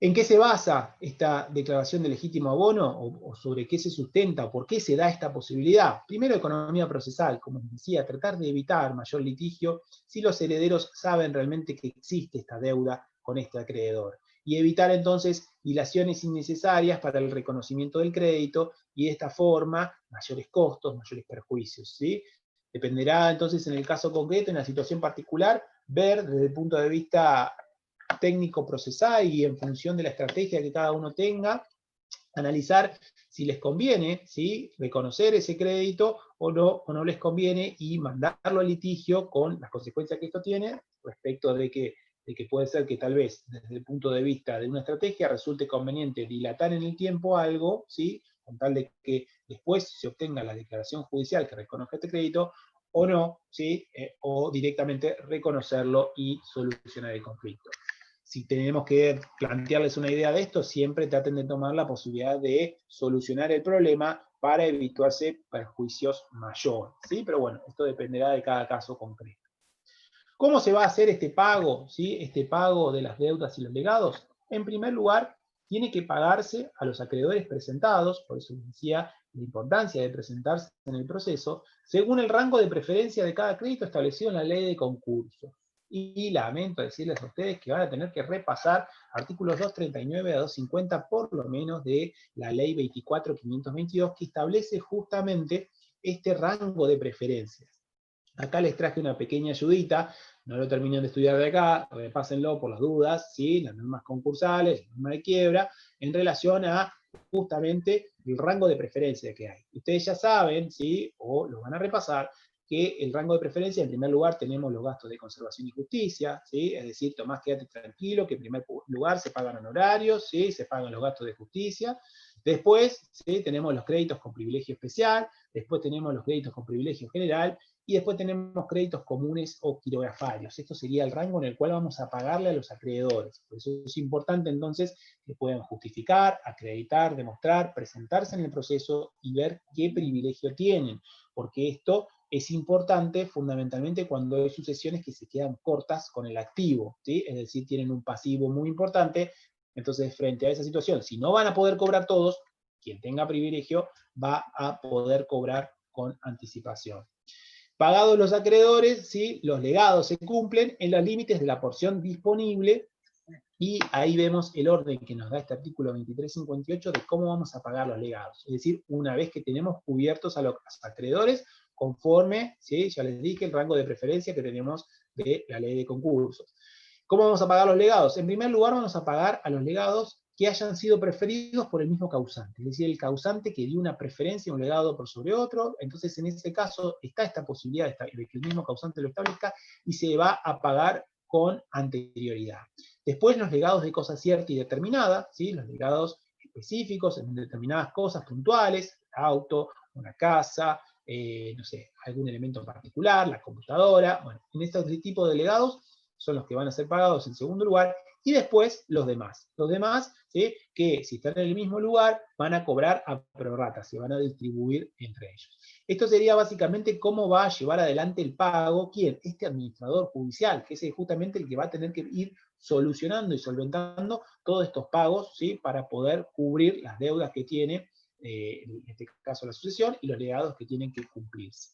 ¿En qué se basa esta declaración de legítimo abono? ¿O sobre qué se sustenta? ¿O por qué se da esta posibilidad? Primero, economía procesal, como les decía, tratar de evitar mayor litigio si los herederos saben realmente que existe esta deuda con este acreedor. Y evitar entonces dilaciones innecesarias para el reconocimiento del crédito y de esta forma mayores costos, mayores perjuicios, ¿sí? Dependerá entonces en el caso concreto, en la situación particular, ver desde el punto de vista técnico procesal y en función de la estrategia que cada uno tenga, analizar si les conviene, ¿sí? Reconocer ese crédito o no les conviene y mandarlo al litigio con las consecuencias que esto tiene respecto de que puede ser que tal vez desde el punto de vista de una estrategia resulte conveniente dilatar en el tiempo algo, ¿sí? Con tal de que después se obtenga la declaración judicial que reconozca este crédito, o no, ¿sí? O directamente reconocerlo y solucionar el conflicto. Si tenemos que plantearles una idea de esto, siempre traten de tomar la posibilidad de solucionar el problema para evitarse perjuicios mayores, ¿sí? Pero bueno, esto dependerá de cada caso concreto. ¿Cómo se va a hacer este pago, ¿sí? Este pago de las deudas y los legados? En primer lugar, tiene que pagarse a los acreedores presentados, por eso les decía la importancia de presentarse en el proceso, según el rango de preferencia de cada crédito establecido en la ley de concurso. Y lamento decirles a ustedes que van a tener que repasar artículos 239 a 250 por lo menos de la ley 24.522 que establece justamente este rango de preferencias. Acá les traje una pequeña ayudita, no lo terminen de estudiar de acá, repásenlo por las dudas, ¿sí? Las normas concursales, la norma de quiebra, en relación a justamente el rango de preferencia que hay. Ustedes ya saben, ¿sí? O lo van a repasar, que el rango de preferencia, en primer lugar, tenemos los gastos de conservación y justicia, ¿sí? Es decir, Tomás, quédate tranquilo, que en primer lugar se pagan honorarios, ¿sí? Se pagan los gastos de justicia. Después, ¿sí? Tenemos los créditos con privilegio especial, después tenemos los créditos con privilegio general, y después tenemos créditos comunes o quirografarios. Esto sería el rango en el cual vamos a pagarle a los acreedores. Por eso es importante entonces que puedan justificar, acreditar, demostrar, presentarse en el proceso y ver qué privilegio tienen, porque esto es importante fundamentalmente cuando hay sucesiones que se quedan cortas con el activo, ¿sí? Es decir, tienen un pasivo muy importante. Entonces, frente a esa situación, si no van a poder cobrar todos, quien tenga privilegio va a poder cobrar con anticipación. Pagados los acreedores, ¿sí? Los legados se cumplen en los límites de la porción disponible, y ahí vemos el orden que nos da este artículo 2358 de cómo vamos a pagar los legados. Es decir, una vez que tenemos cubiertos a los acreedores, conforme, ¿sí? Ya les dije, el rango de preferencia que tenemos de la ley de concursos. ¿Cómo vamos a pagar los legados? En primer lugar, vamos a pagar a los legados que hayan sido preferidos por el mismo causante, es decir, el causante que dio una preferencia a un legado por sobre otro. Entonces en ese caso está esta posibilidad de que el mismo causante lo establezca y se va a pagar con anterioridad. Después los legados de cosa cierta y determinada, ¿sí? Los legados específicos en determinadas cosas puntuales, auto, una casa, no sé, algún elemento en particular, la computadora. Bueno, en estos tipos de legados son los que van a ser pagados en segundo lugar, y después los demás. Los demás, ¿sí? Que si están en el mismo lugar, van a cobrar a prorrata, se van a distribuir entre ellos. Esto sería básicamente cómo va a llevar adelante el pago, ¿quién? Este administrador judicial, que es justamente el que va a tener que ir solucionando y solventando todos estos pagos, ¿sí? Para poder cubrir las deudas que tiene, en este caso la sucesión, y los legados que tienen que cumplirse.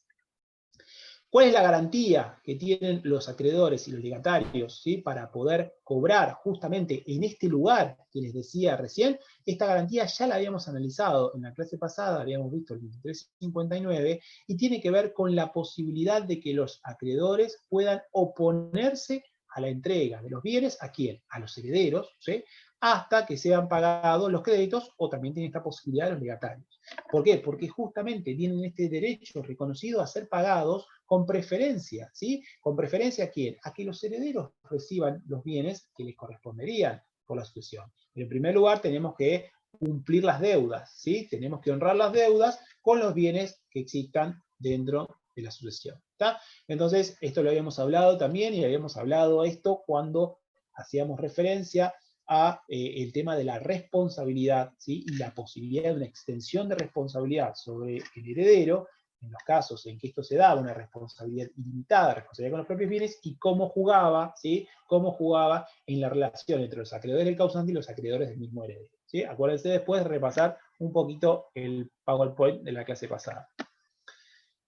¿Cuál es la garantía que tienen los acreedores y los legatarios, ¿sí? Para poder cobrar justamente en este lugar que les decía recién? Esta garantía ya la habíamos analizado en la clase pasada, habíamos visto el 2359, y tiene que ver con la posibilidad de que los acreedores puedan oponerse a la entrega de los bienes. ¿A quién? A los herederos, ¿sí? Hasta que sean pagados los créditos, o también tienen esta posibilidad de los legatarios. ¿Por qué? Porque justamente tienen este derecho reconocido a ser pagados con preferencia, ¿sí? ¿Con preferencia a quién? A que los herederos reciban los bienes que les corresponderían. por la sucesión. En primer lugar, tenemos que cumplir las deudas, ¿sí? Tenemos que honrar las deudas con los bienes que existan dentro de la sucesión, ¿está? Entonces, esto lo habíamos hablado también, y habíamos hablado esto cuando hacíamos referencia a el tema de la responsabilidad, ¿sí? Y la posibilidad de una extensión de responsabilidad sobre el heredero, en los casos en que esto se daba, una responsabilidad ilimitada, responsabilidad con los propios bienes, y cómo jugaba, ¿sí? Cómo jugaba en la relación entre los acreedores del causante y los acreedores del mismo heredero, ¿sí? Acuérdense después de repasar un poquito el PowerPoint de la clase pasada.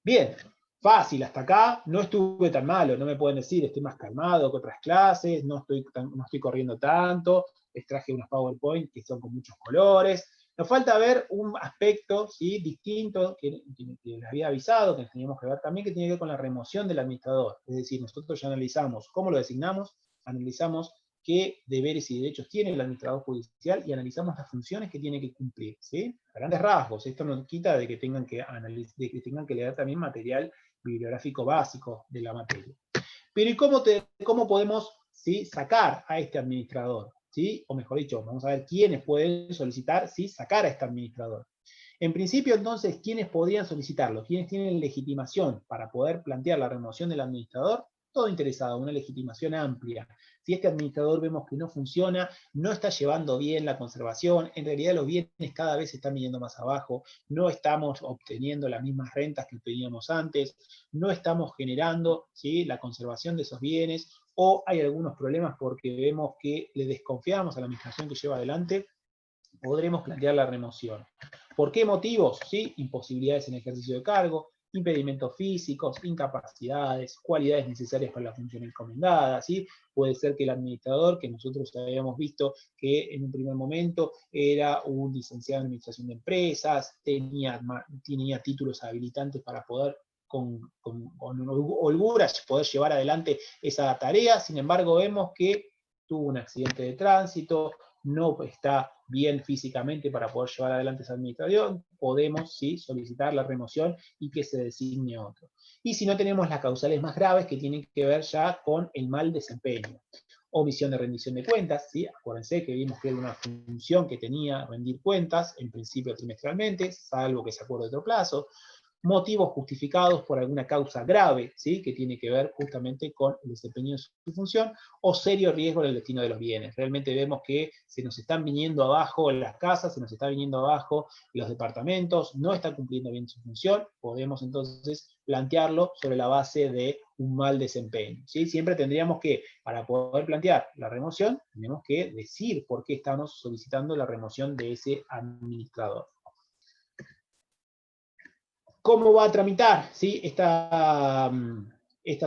Bien, fácil, hasta acá no estuve tan malo, no me pueden decir estoy más calmado que otras clases, no estoy corriendo tanto, les traje unos PowerPoint que son con muchos colores. Nos falta ver un aspecto, ¿sí? Distinto que les había avisado, que teníamos que ver también, que tiene que ver con la remoción del administrador. Es decir, nosotros ya analizamos cómo lo designamos, analizamos qué deberes y derechos tiene el administrador judicial y analizamos las funciones que tiene que cumplir, ¿sí? A grandes rasgos, esto no quita de que tengan que leer también material bibliográfico básico de la materia. Pero ¿y cómo podemos, ¿sí? Sacar a este administrador? ¿Sí? O mejor dicho, vamos a ver quiénes pueden solicitar, ¿sí? Sacar a este administrador. En principio, entonces, ¿quiénes podrían solicitarlo? ¿Quiénes tienen legitimación para poder plantear la remoción del administrador? Todo interesado, una legitimación amplia. Si este administrador vemos que no funciona, no está llevando bien la conservación, en realidad los bienes cada vez se están viniendo más abajo, no estamos obteniendo las mismas rentas que teníamos antes, no estamos generando, ¿sí? La conservación de esos bienes, o hay algunos problemas porque vemos que le desconfiamos a la administración que lleva adelante, podremos plantear la remoción. ¿Por qué motivos? ¿Sí? Imposibilidades en ejercicio de cargo, impedimentos físicos, incapacidades, cualidades necesarias para la función encomendada, ¿sí? Puede ser que el administrador, que nosotros habíamos visto que en un primer momento era un licenciado en administración de empresas, tenía títulos habilitantes para poder con holgura poder llevar adelante esa tarea, sin embargo vemos que tuvo un accidente de tránsito, no está bien físicamente para poder llevar adelante esa administración, podemos, ¿sí? Solicitar la remoción y que se designe otro. Y si no, tenemos las causales más graves que tienen que ver ya con el mal desempeño. Omisión de rendición de cuentas, ¿sí? Acuérdense que vimos que era una función que tenía rendir cuentas, en principio trimestralmente, salvo que se acuerde otro plazo. Motivos justificados por alguna causa grave, ¿sí? Que tiene que ver justamente con el desempeño de su función, o serio riesgo en el destino de los bienes. Realmente vemos que se nos están viniendo abajo las casas, se nos está viniendo abajo los departamentos, no está cumpliendo bien su función, podemos entonces plantearlo sobre la base de un mal desempeño, ¿sí? Siempre tendríamos que, para poder plantear la remoción, tenemos que decir por qué estamos solicitando la remoción de ese administrador. ¿Cómo va a tramitar, ¿sí? esta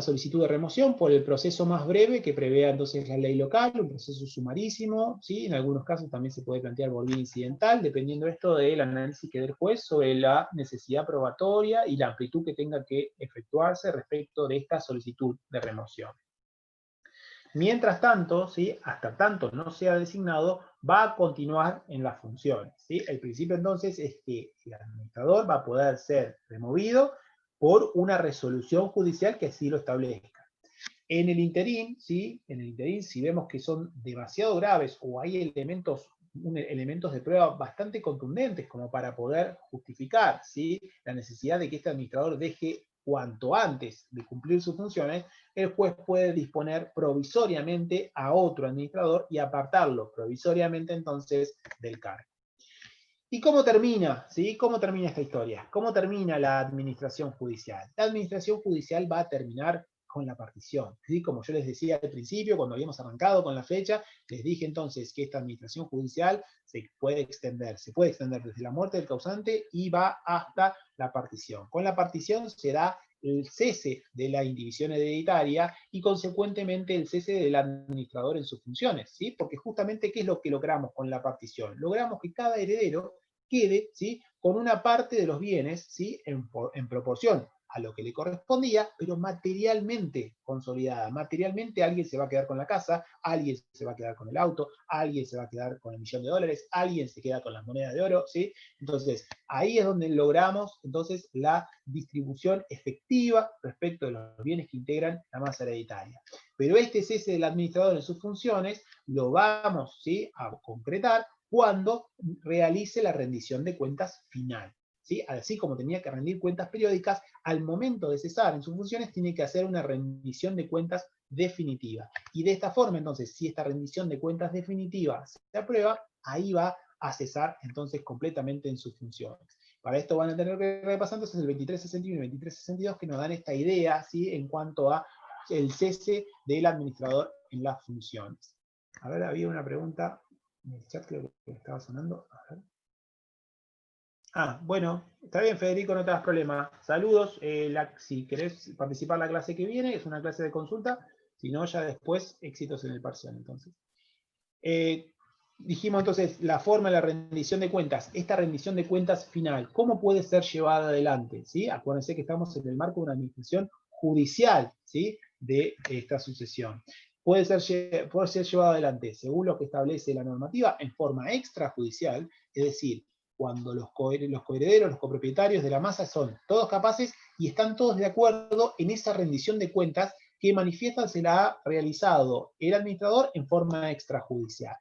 solicitud de remoción? Por el proceso más breve que prevea entonces la ley local, un proceso sumarísimo, ¿sí? En algunos casos también se puede plantear por vía incidental, dependiendo esto del análisis que dé el juez sobre la necesidad probatoria y la amplitud que tenga que efectuarse respecto de esta solicitud de remoción. Mientras tanto, ¿sí? Hasta tanto no sea designado, va a continuar en las funciones, ¿sí? El principio entonces es que el administrador va a poder ser removido por una resolución judicial que así lo establezca. En el interín, ¿sí? Si vemos que son demasiado graves o hay elementos de prueba bastante contundentes como para poder justificar, ¿sí? La necesidad de que este administrador deje cuanto antes de cumplir sus funciones, el juez puede disponer provisoriamente a otro administrador y apartarlo provisoriamente entonces del cargo. ¿Y cómo termina? ¿Sí? ¿Cómo termina esta historia? ¿Cómo termina la administración judicial? La administración judicial va a terminar con la partición, ¿sí? Como yo les decía al principio, cuando habíamos arrancado con la fecha, les dije entonces que esta administración judicial se puede extender desde la muerte del causante y va hasta la partición. Con la partición se da el cese de la indivisión hereditaria y consecuentemente el cese del administrador en sus funciones, ¿sí? Porque justamente, ¿qué es lo que logramos con la partición? Logramos que cada heredero quede, ¿sí? Con una parte de los bienes, ¿sí? En proporción a lo que le correspondía, pero materialmente consolidada. Materialmente alguien se va a quedar con la casa, alguien se va a quedar con el auto, alguien se va a quedar con el $1.000.000, alguien se queda con las monedas de oro, ¿sí? Entonces, ahí es donde logramos entonces la distribución efectiva respecto de los bienes que integran la masa hereditaria. Pero este cese del administrador en sus funciones lo vamos, ¿sí?, a concretar cuando realice la rendición de cuentas final. ¿Sí? Así como tenía que rendir cuentas periódicas, al momento de cesar en sus funciones tiene que hacer una rendición de cuentas definitiva. Y de esta forma, entonces, si esta rendición de cuentas definitiva se aprueba, ahí va a cesar entonces completamente en sus funciones. Para esto van a tener que repasar entonces el 2361 y el 2362 que nos dan esta idea, ¿sí?, en cuanto a el cese del administrador en las funciones. A ver, había una pregunta en el chat, creo que estaba sonando. A ver. Bueno, está bien, Federico, no te das problema. Saludos. Si querés participar en la clase que viene, es una clase de consulta. Si no, ya después, éxitos en el parcial, entonces. Dijimos entonces la forma de la rendición de cuentas. Esta rendición de cuentas final, ¿cómo puede ser llevada adelante? ¿Sí? Acuérdense que estamos en el marco de una administración judicial, ¿sí?, de esta sucesión. Puede ser llevada adelante según lo que establece la normativa en forma extrajudicial, es decir, cuando los coherederos, los copropietarios de la masa son todos capaces y están todos de acuerdo en esa rendición de cuentas que manifiestan se la ha realizado el administrador en forma extrajudicial.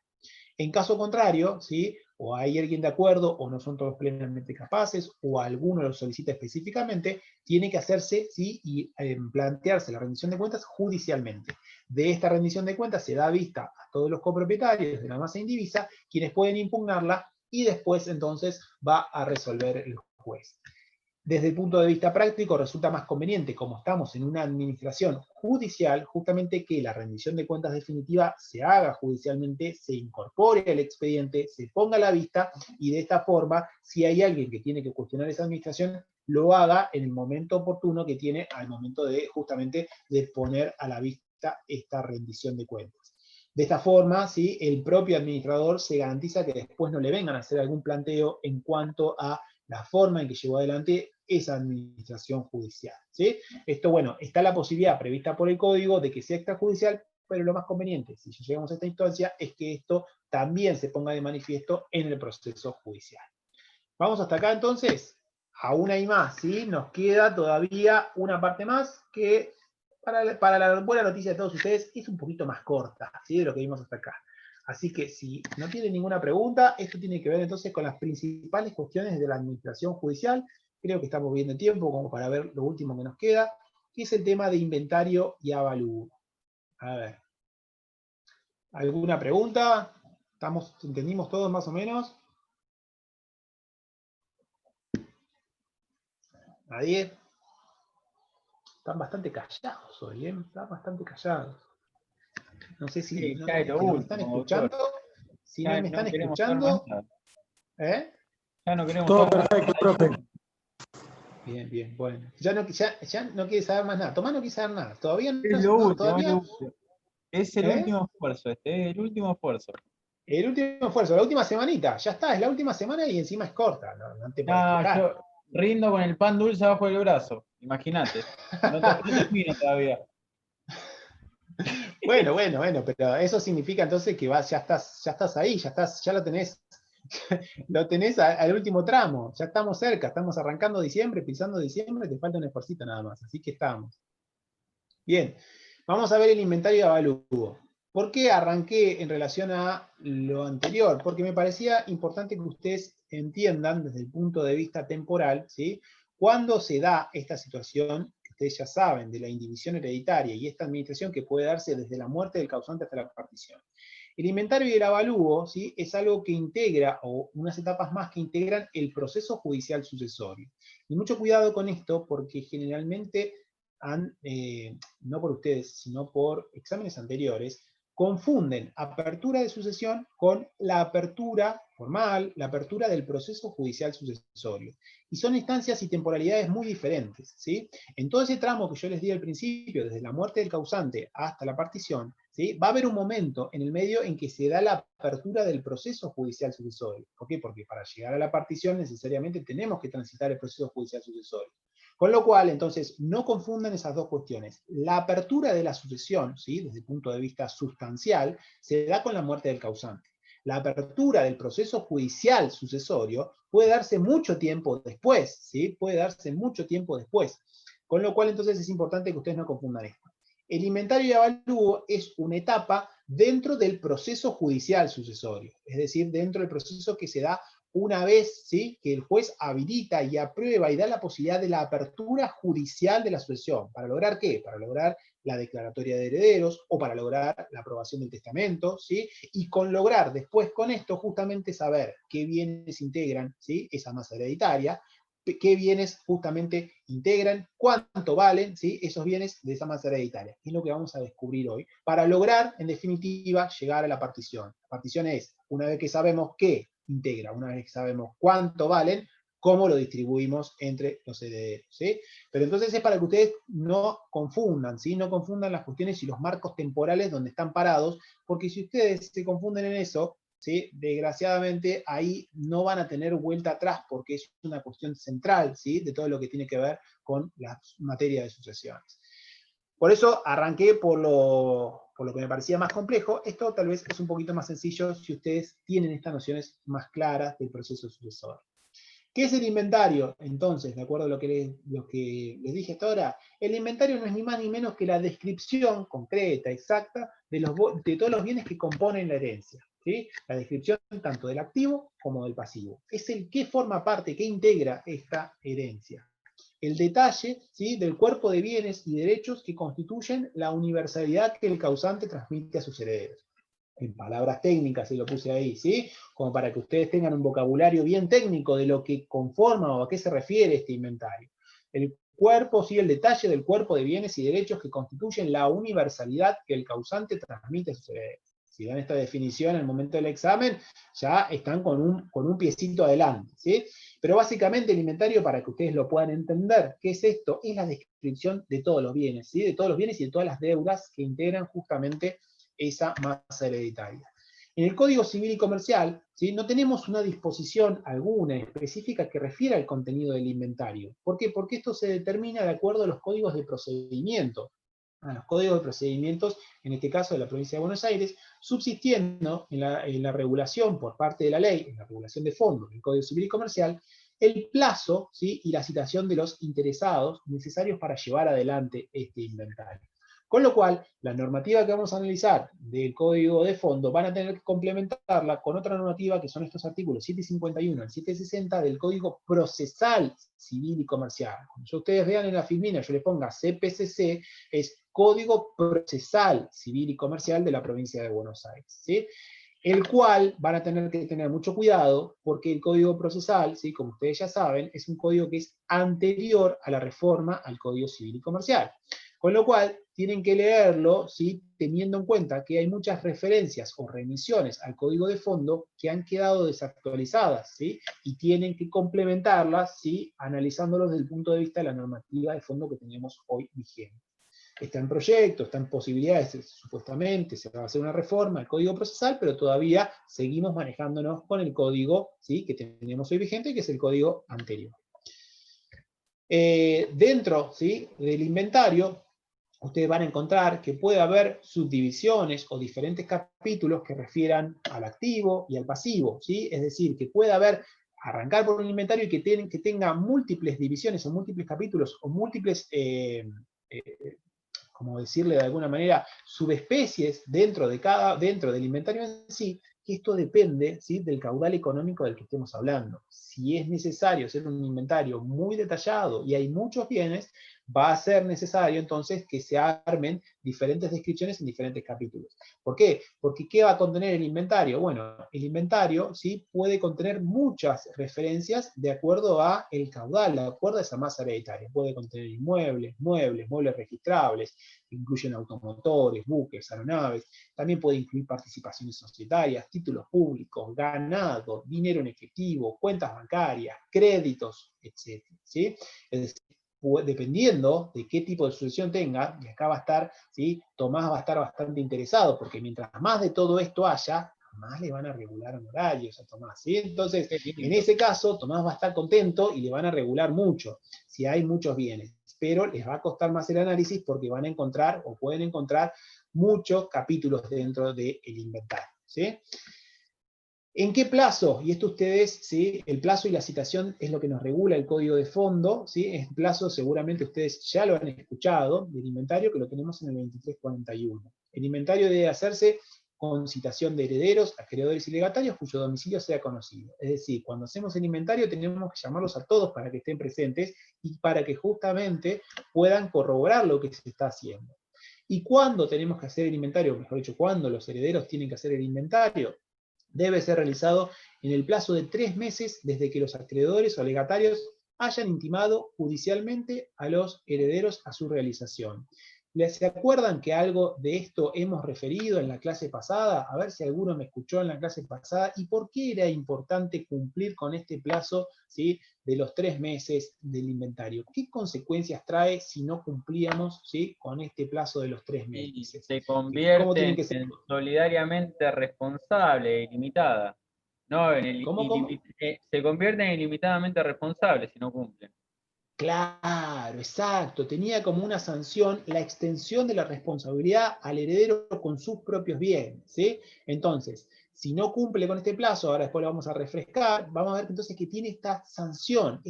En caso contrario, ¿sí?, o hay alguien de acuerdo, o no son todos plenamente capaces, o alguno lo solicita específicamente, tiene que hacerse, ¿sí?, y plantearse la rendición de cuentas judicialmente. De esta rendición de cuentas se da vista a todos los copropietarios de la masa indivisa, quienes pueden impugnarla, y después entonces va a resolver el juez. Desde el punto de vista práctico resulta más conveniente, como estamos en una administración judicial, justamente que la rendición de cuentas definitiva se haga judicialmente, se incorpore al expediente, se ponga a la vista, y de esta forma, si hay alguien que tiene que cuestionar esa administración, lo haga en el momento oportuno que tiene al momento de justamente de poner a la vista esta rendición de cuentas. De esta forma, ¿sí?, el propio administrador se garantiza que después no le vengan a hacer algún planteo en cuanto a la forma en que llevó adelante esa administración judicial, ¿sí? Esto, bueno, está la posibilidad prevista por el código de que sea extrajudicial, pero lo más conveniente, si llegamos a esta instancia, es que esto también se ponga de manifiesto en el proceso judicial. Vamos hasta acá entonces. Aún hay más, ¿sí? Nos queda todavía una parte más que para la buena noticia de todos ustedes es un poquito más corta, ¿sí?, de lo que vimos hasta acá. Así que si no tienen ninguna pregunta, esto tiene que ver entonces con las principales cuestiones de la administración judicial. Creo que estamos viendo tiempo como para ver lo último que nos queda, que es el tema de inventario y avalúo. A ver. ¿Alguna pregunta? ¿Entendimos todos más o menos? ¿Nadie? Están bastante callados hoy, ¿eh? Están bastante callados. No sé si Sí, no, ya es lo me están último, escuchando. doctor. Si Ya no me están queremos saber más escuchando, nada. ¿eh? Ya no queremos Todo saber más perfecto, nada. profe. Bien, bien, bueno. Ya no quiere saber más nada. Tomás no quiere saber nada. Todavía no, Es lo último, es lo todavía, último. Es el ¿eh? último esfuerzo, es el último esfuerzo. El último esfuerzo, la última semanita. Ya está, es la última semana y encima es corta. No te puedes No, quejar. yo rindo con el pan dulce abajo del brazo. Imagínate. No termino todavía. Bueno, pero eso significa entonces que ya estás ahí, ya lo tenés al último tramo, ya estamos cerca, estamos arrancando diciembre, pisando diciembre, te falta un esfuercito nada más, así que estamos. Bien, vamos a ver el inventario de avalúo. ¿Por qué arranqué en relación a lo anterior? Porque me parecía importante que ustedes entiendan desde el punto de vista temporal, ¿sí?, cuándo se da esta situación, que ustedes ya saben, de la indivisión hereditaria y esta administración que puede darse desde la muerte del causante hasta la partición. El inventario y el avalúo, ¿sí?, es algo que integra, o unas etapas más que integran el proceso judicial sucesorio. Y mucho cuidado con esto, porque generalmente no por ustedes, sino por exámenes anteriores, confunden apertura de sucesión con la apertura formal, la apertura del proceso judicial sucesorio. Y son instancias y temporalidades muy diferentes, ¿sí? En todo ese tramo que yo les di al principio, desde la muerte del causante hasta la partición, ¿sí?, va a haber un momento en el medio en que se da la apertura del proceso judicial sucesorio. ¿Por qué? Porque para llegar a la partición necesariamente tenemos que transitar el proceso judicial sucesorio. Con lo cual, entonces, no confundan esas dos cuestiones. La apertura de la sucesión, ¿sí?, desde el punto de vista sustancial, se da con la muerte del causante. La apertura del proceso judicial sucesorio puede darse mucho tiempo después, ¿sí? Puede darse mucho tiempo después. Con lo cual, entonces, es importante que ustedes no confundan esto. El inventario y avalúo es una etapa dentro del proceso judicial sucesorio, es decir, dentro del proceso que se da una vez, ¿sí?, que el juez habilita y aprueba y da la posibilidad de la apertura judicial de la sucesión. ¿Para lograr qué? Para lograr la declaratoria de herederos o para lograr la aprobación del testamento, ¿sí? Y con lograr después con esto justamente saber qué bienes integran, ¿sí?, esa masa hereditaria, qué bienes justamente integran, cuánto valen, ¿sí?, esos bienes de esa masa hereditaria. Es lo que vamos a descubrir hoy, para lograr, en definitiva, llegar a la partición. La partición es, una vez que sabemos qué integra, una vez que sabemos cuánto valen, cómo lo distribuimos entre los herederos, ¿sí? Pero entonces es para que ustedes no confundan, ¿sí? No confundan las cuestiones y los marcos temporales donde están parados, porque si ustedes se confunden en eso, ¿sí?, desgraciadamente ahí no van a tener vuelta atrás porque es una cuestión central, ¿sí?, de todo lo que tiene que ver con la materia de sucesiones. Por eso arranqué por lo que me parecía más complejo. Esto tal vez es un poquito más sencillo si ustedes tienen estas nociones más claras del proceso sucesorio. ¿Qué es el inventario? Entonces, de acuerdo a lo que les dije hasta ahora, el inventario no es ni más ni menos que la descripción concreta, exacta, de todos los bienes que componen la herencia, ¿sí? La descripción tanto del activo como del pasivo. Es el que forma parte, que integra esta herencia. El detalle, ¿sí?, del cuerpo de bienes y derechos que constituyen la universalidad que el causante transmite a sus herederos. En palabras técnicas, se lo puse ahí, ¿sí?, como para que ustedes tengan un vocabulario bien técnico de lo que conforma o a qué se refiere este inventario. El cuerpo, sí, el detalle del cuerpo de bienes y derechos que constituyen la universalidad que el causante transmite a sus herederos. Si dan esta definición en el momento del examen, ya están con un piecito adelante, ¿sí? Pero básicamente el inventario, para que ustedes lo puedan entender, ¿qué es esto? Es la descripción de todos los bienes, ¿sí?, de todos los bienes y de todas las deudas que integran justamente esa masa hereditaria. En el Código Civil y Comercial, ¿sí?, no tenemos una disposición alguna específica que refiera al contenido del inventario. ¿Por qué? Porque esto se determina de acuerdo a los códigos de procedimiento, a los códigos de procedimientos, en este caso de la provincia de Buenos Aires, subsistiendo en la regulación por parte de la ley, en la regulación de fondos del Código Civil y Comercial, el plazo, ¿sí?, y la citación de los interesados necesarios para llevar adelante este inventario. Con lo cual, la normativa que vamos a analizar del Código de Fondo van a tener que complementarla con otra normativa que son estos artículos 751 al 760 del Código Procesal Civil y Comercial. Cuando ustedes vean en la filmina, yo les ponga CPCC, es Código Procesal Civil y Comercial de la provincia de Buenos Aires, ¿sí?, el cual van a tener que tener mucho cuidado porque el Código Procesal, ¿sí?, como ustedes ya saben, es un código que es anterior a la reforma al Código Civil y Comercial. Con lo cual, tienen que leerlo, ¿sí?, teniendo en cuenta que hay muchas referencias o remisiones al código de fondo que han quedado desactualizadas, ¿sí?, y tienen que complementarlas, ¿sí?, analizándolos desde el punto de vista de la normativa de fondo que tenemos hoy vigente. Está en proyecto, está en posibilidades, supuestamente se va a hacer una reforma al código procesal, pero todavía seguimos manejándonos con el código, ¿sí?, que tenemos hoy vigente, que es el código anterior. Dentro, ¿sí?, del inventario, ustedes van a encontrar que puede haber subdivisiones o diferentes capítulos que refieran al activo y al pasivo, ¿sí? Es decir, que puede haber, arrancar por un inventario y que tenga múltiples divisiones o múltiples capítulos o múltiples, como decirle de alguna manera, subespecies dentro del inventario en sí, que esto depende, ¿sí?, del caudal económico del que estemos hablando. Si es necesario hacer un inventario muy detallado y hay muchos bienes, va a ser necesario entonces que se armen diferentes descripciones en diferentes capítulos. ¿Por qué? Porque ¿qué va a contener el inventario? Bueno, el inventario, ¿sí?, puede contener muchas referencias de acuerdo a el caudal, de acuerdo a esa masa hereditaria. Puede contener inmuebles, muebles registrables, incluyen automotores, buques, aeronaves, también puede incluir participaciones societarias, títulos públicos, ganado, dinero en efectivo, cuentas bancarias, créditos, etc. ¿Sí? Es decir, dependiendo de qué tipo de sucesión tenga, y acá va a estar, ¿sí?, Tomás va a estar bastante interesado, porque mientras más de todo esto haya, más le van a regular honorarios a Tomás, ¿sí? Entonces, Qué lindo. en ese caso, Tomás va a estar contento y le van a regular mucho, si hay muchos bienes, pero les va a costar más el análisis porque van a encontrar, o pueden encontrar, muchos capítulos dentro del inventario, ¿sí? ¿En qué plazo? Y esto ustedes, ¿sí? El plazo y la citación es lo que nos regula el código de fondo, ¿sí? El plazo seguramente ustedes ya lo han escuchado del inventario, que lo tenemos en el 2341. El inventario debe hacerse con citación de herederos, acreedores y legatarios cuyo domicilio sea conocido. Es decir, cuando hacemos el inventario tenemos que llamarlos a todos para que estén presentes y para que justamente puedan corroborar lo que se está haciendo. ¿Y cuándo tenemos que hacer el inventario? Mejor dicho, ¿cuándo los herederos tienen que hacer el inventario? Debe ser realizado en el plazo de 3 meses desde que los acreedores o legatarios hayan intimado judicialmente a los herederos a su realización. ¿Se acuerdan que algo de esto hemos referido en la clase pasada? A ver si alguno me escuchó en la clase pasada. ¿Y por qué era importante cumplir con este plazo, ¿sí?, de los 3 meses del inventario? ¿Qué consecuencias trae si no cumplíamos, ¿sí?, con este plazo de los 3 Y meses? se ¿Cómo tienen convierte que ser? en solidariamente responsable e ilimitada. No, ¿Cómo? se convierte en ilimitadamente responsable si no cumplen. Claro, exacto. Tenía como una sanción la extensión de la responsabilidad al heredero con sus propios bienes, ¿sí? Entonces, si no cumple con este plazo, ahora después lo vamos a refrescar, vamos a ver entonces que tiene esta sanción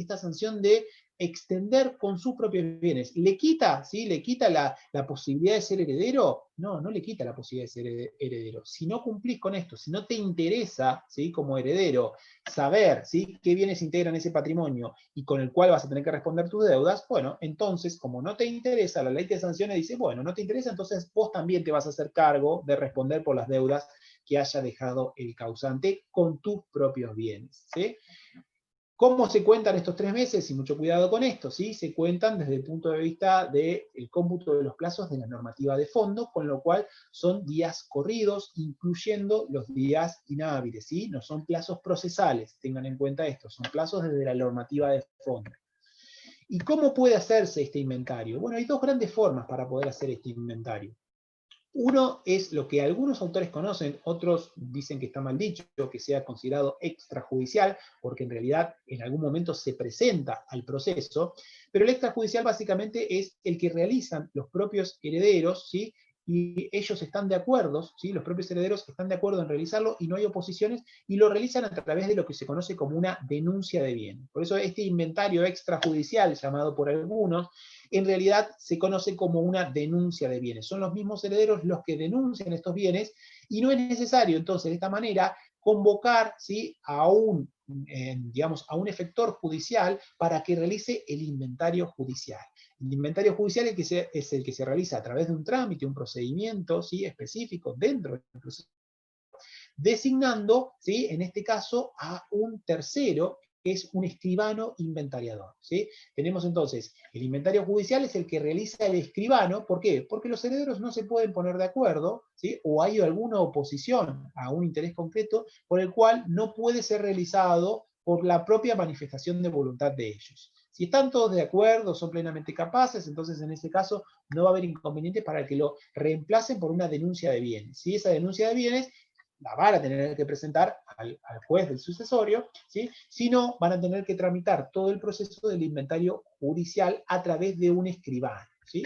de extender con sus propios bienes. ¿Le quita, sí? ¿Le quita la posibilidad de ser heredero? No, no le quita la posibilidad de ser heredero. Si no cumplís con esto, si no te interesa, ¿sí?, como heredero, saber, ¿sí?, qué bienes integran ese patrimonio y con el cual vas a tener que responder tus deudas, bueno, entonces, como no te interesa, la ley de sanciones dice, bueno, no te interesa, entonces vos también te vas a hacer cargo de responder por las deudas que haya dejado el causante con tus propios bienes, ¿sí? ¿Cómo se cuentan estos 3 meses? Y mucho cuidado con esto, ¿sí? Se cuentan desde el punto de vista del cómputo de los plazos de la normativa de fondo, con lo cual son días corridos, incluyendo los días inhábiles, ¿sí? No son plazos procesales, tengan en cuenta esto, son plazos desde la normativa de fondo. ¿Y cómo puede hacerse este inventario? Bueno, hay 2 grandes formas para poder hacer este inventario. Uno es lo que algunos autores conocen, otros dicen que está mal dicho, que sea considerado extrajudicial, porque en realidad en algún momento se presenta al proceso, pero el extrajudicial básicamente es el que realizan los propios herederos, ¿sí?, y ellos están de acuerdo, ¿sí?, los propios herederos están de acuerdo en realizarlo y no hay oposiciones, y lo realizan a través de lo que se conoce como una denuncia de bienes. Por eso este inventario extrajudicial, llamado por algunos, en realidad se conoce como una denuncia de bienes. Son los mismos herederos los que denuncian estos bienes y no es necesario, entonces, de esta manera, convocar, ¿sí?, a un efector judicial para que realice el inventario judicial. El inventario judicial es el que se realiza a través de un trámite, un procedimiento, ¿sí?, específico dentro del proceso, designando, ¿sí?, en este caso, a un tercero, que es un escribano inventariador, ¿sí? Tenemos entonces, el inventario judicial es el que realiza el escribano. ¿Por qué? Porque los herederos no se pueden poner de acuerdo, ¿sí?, o hay alguna oposición a un interés concreto por el cual no puede ser realizado por la propia manifestación de voluntad de ellos. Si están todos de acuerdo, son plenamente capaces, entonces en ese caso no va a haber inconveniente para que lo reemplacen por una denuncia de bienes. Si esa denuncia de bienes la van a tener que presentar al juez del sucesorio, ¿sí?, si no, van a tener que tramitar todo el proceso del inventario judicial a través de un escribano, ¿sí?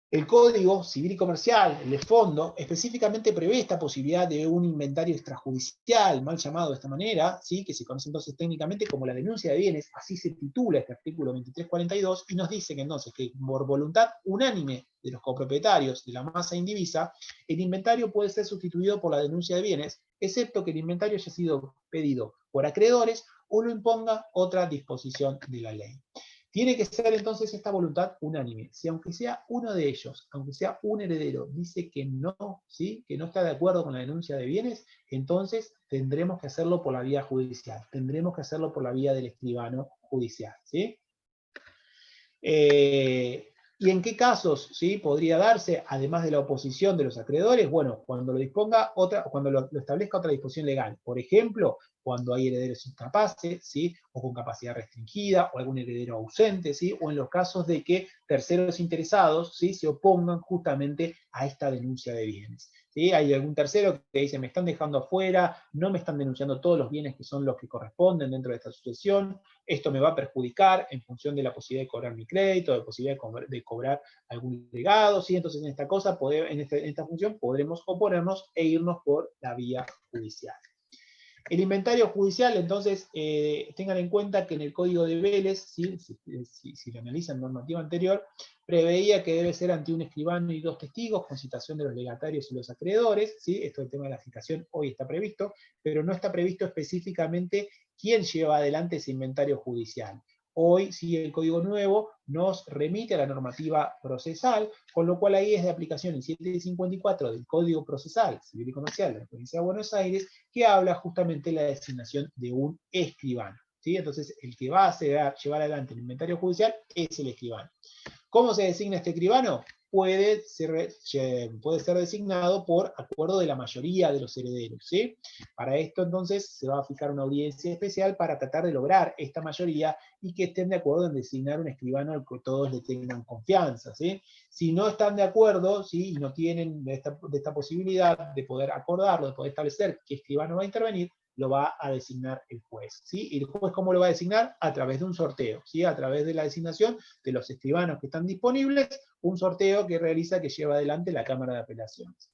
El Código Civil y Comercial, el de fondo, específicamente prevé esta posibilidad de un inventario extrajudicial, mal llamado de esta manera, ¿sí?, que se conoce entonces técnicamente como la denuncia de bienes, así se titula este artículo 2342, y nos dice que entonces que por voluntad unánime de los copropietarios de la masa indivisa, el inventario puede ser sustituido por la denuncia de bienes, excepto que el inventario haya sido pedido por acreedores o lo imponga otra disposición de la ley. Tiene que ser entonces esta voluntad unánime. Si aunque sea uno de ellos, aunque sea un heredero, dice que no, ¿sí?, que no está de acuerdo con la denuncia de bienes, entonces tendremos que hacerlo por la vía judicial, tendremos que hacerlo por la vía del escribano judicial, ¿sí? ¿Y en qué casos, sí, podría darse, además de la oposición de los acreedores? Bueno, cuando lo disponga cuando lo establezca otra disposición legal. Por ejemplo, cuando hay herederos incapaces, ¿sí? O con capacidad restringida, o algún heredero ausente, ¿sí? O en los casos de que terceros interesados, ¿sí? Se opongan justamente a esta denuncia de bienes. ¿Sí? Hay algún tercero que dice, me están dejando afuera, no me están denunciando todos los bienes que son los que corresponden dentro de esta sucesión, esto me va a perjudicar en función de la posibilidad de cobrar mi crédito, de la posibilidad de cobrar algún legado, ¿sí? Entonces en esta cosa, en esta función, podremos oponernos e irnos por la vía judicial. El inventario judicial, entonces, tengan en cuenta que en el Código de Vélez, ¿sí? Si lo analizan normativa anterior, preveía que debe ser ante un escribano y 2 testigos, con citación de los legatarios y los acreedores, ¿sí? Esto del tema de la citación hoy está previsto, pero no está previsto específicamente quién lleva adelante ese inventario judicial. Hoy, sí, el Código Nuevo nos remite a la normativa procesal, con lo cual ahí es de aplicación el 754 del Código Procesal Civil y Comercial de la Provincia de Buenos Aires, que habla justamente de la designación de un escribano, ¿sí? Entonces, el que va a llevar adelante el inventario judicial es el escribano. ¿Cómo se designa este escribano? Puede ser designado por acuerdo de la mayoría de los herederos, ¿sí? Para esto, entonces, se va a fijar una audiencia especial para tratar de lograr esta mayoría y que estén de acuerdo en designar un escribano al que todos le tengan confianza, ¿sí? Si no están de acuerdo, ¿sí? Y no tienen de esta posibilidad de poder acordarlo, de poder establecer qué escribano va a intervenir, lo va a designar el juez, ¿sí? ¿Y el juez cómo lo va a designar? A través de un sorteo, ¿sí? A través de la designación de los escribanos que están disponibles, un sorteo que lleva adelante la Cámara de Apelaciones.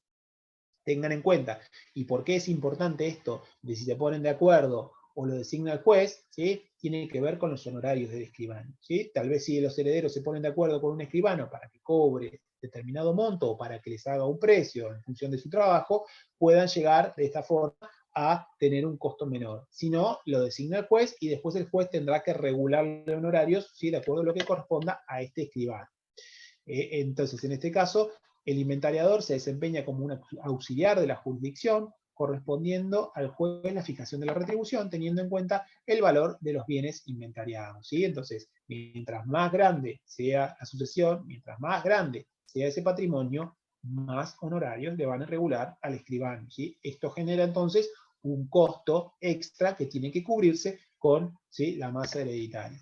Tengan en cuenta, ¿y por qué es importante esto de si se ponen de acuerdo o lo designa el juez? ¿Sí? Tiene que ver con los honorarios del escribano, ¿sí? Tal vez si los herederos se ponen de acuerdo con un escribano para que cobre determinado monto o para que les haga un precio en función de su trabajo, puedan llegar de esta forma a tener un costo menor. Si no, lo designa el juez y después el juez tendrá que regular los honorarios, ¿sí? De acuerdo a lo que corresponda a este escribano. Entonces, en este caso, el inventariador se desempeña como un auxiliar de la jurisdicción, correspondiendo al juez la fijación de la retribución, teniendo en cuenta el valor de los bienes inventariados, ¿sí? Entonces, mientras más grande sea la sucesión, mientras más grande sea ese patrimonio, más honorarios le van a regular al escribano, ¿sí? Esto genera entonces un costo extra que tiene que cubrirse con, ¿sí? La masa hereditaria.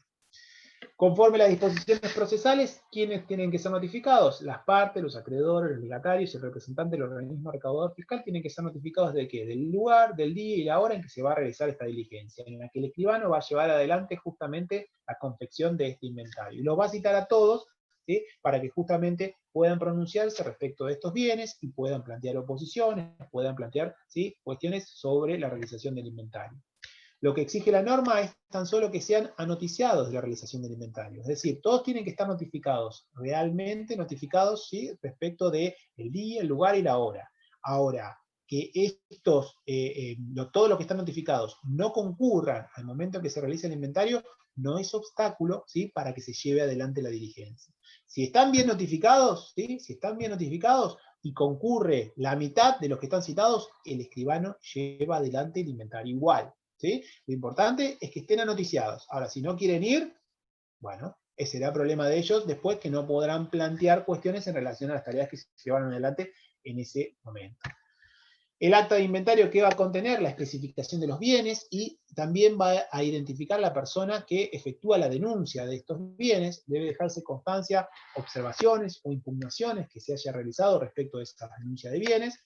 Conforme a las disposiciones procesales, ¿quiénes tienen que ser notificados? Las partes, los acreedores, los legatarios y el representante del organismo recaudador fiscal tienen que ser notificados ¿de qué? Del lugar, del día y la hora en que se va a realizar esta diligencia, en la que el escribano va a llevar adelante justamente la confección de este inventario. Y los va a citar a todos, ¿sí? Para que justamente puedan pronunciarse respecto de estos bienes y puedan plantear oposiciones, puedan plantear, ¿sí? Cuestiones sobre la realización del inventario. Lo que exige la norma es tan solo que sean anoticiados de la realización del inventario. Es decir, todos tienen que estar notificados, realmente notificados, ¿sí? Respecto del día, el lugar y la hora. Ahora, que estos, todos los que están notificados no concurran al momento en que se realiza el inventario, no es obstáculo, ¿sí? Para que se lleve adelante la diligencia. Si están bien notificados, ¿sí? Si están bien notificados y concurre la mitad de los que están citados, el escribano lleva adelante el inventario igual. ¿Sí? Lo importante es que estén anoticiados. Ahora, si no quieren ir, bueno, ese será problema de ellos después, que no podrán plantear cuestiones en relación a las tareas que se llevaron adelante en ese momento. El acta de inventario que va a contener la especificación de los bienes y también va a identificar la persona que efectúa la denuncia de estos bienes. Debe dejarse constancia, observaciones o impugnaciones que se haya realizado respecto de esta denuncia de bienes.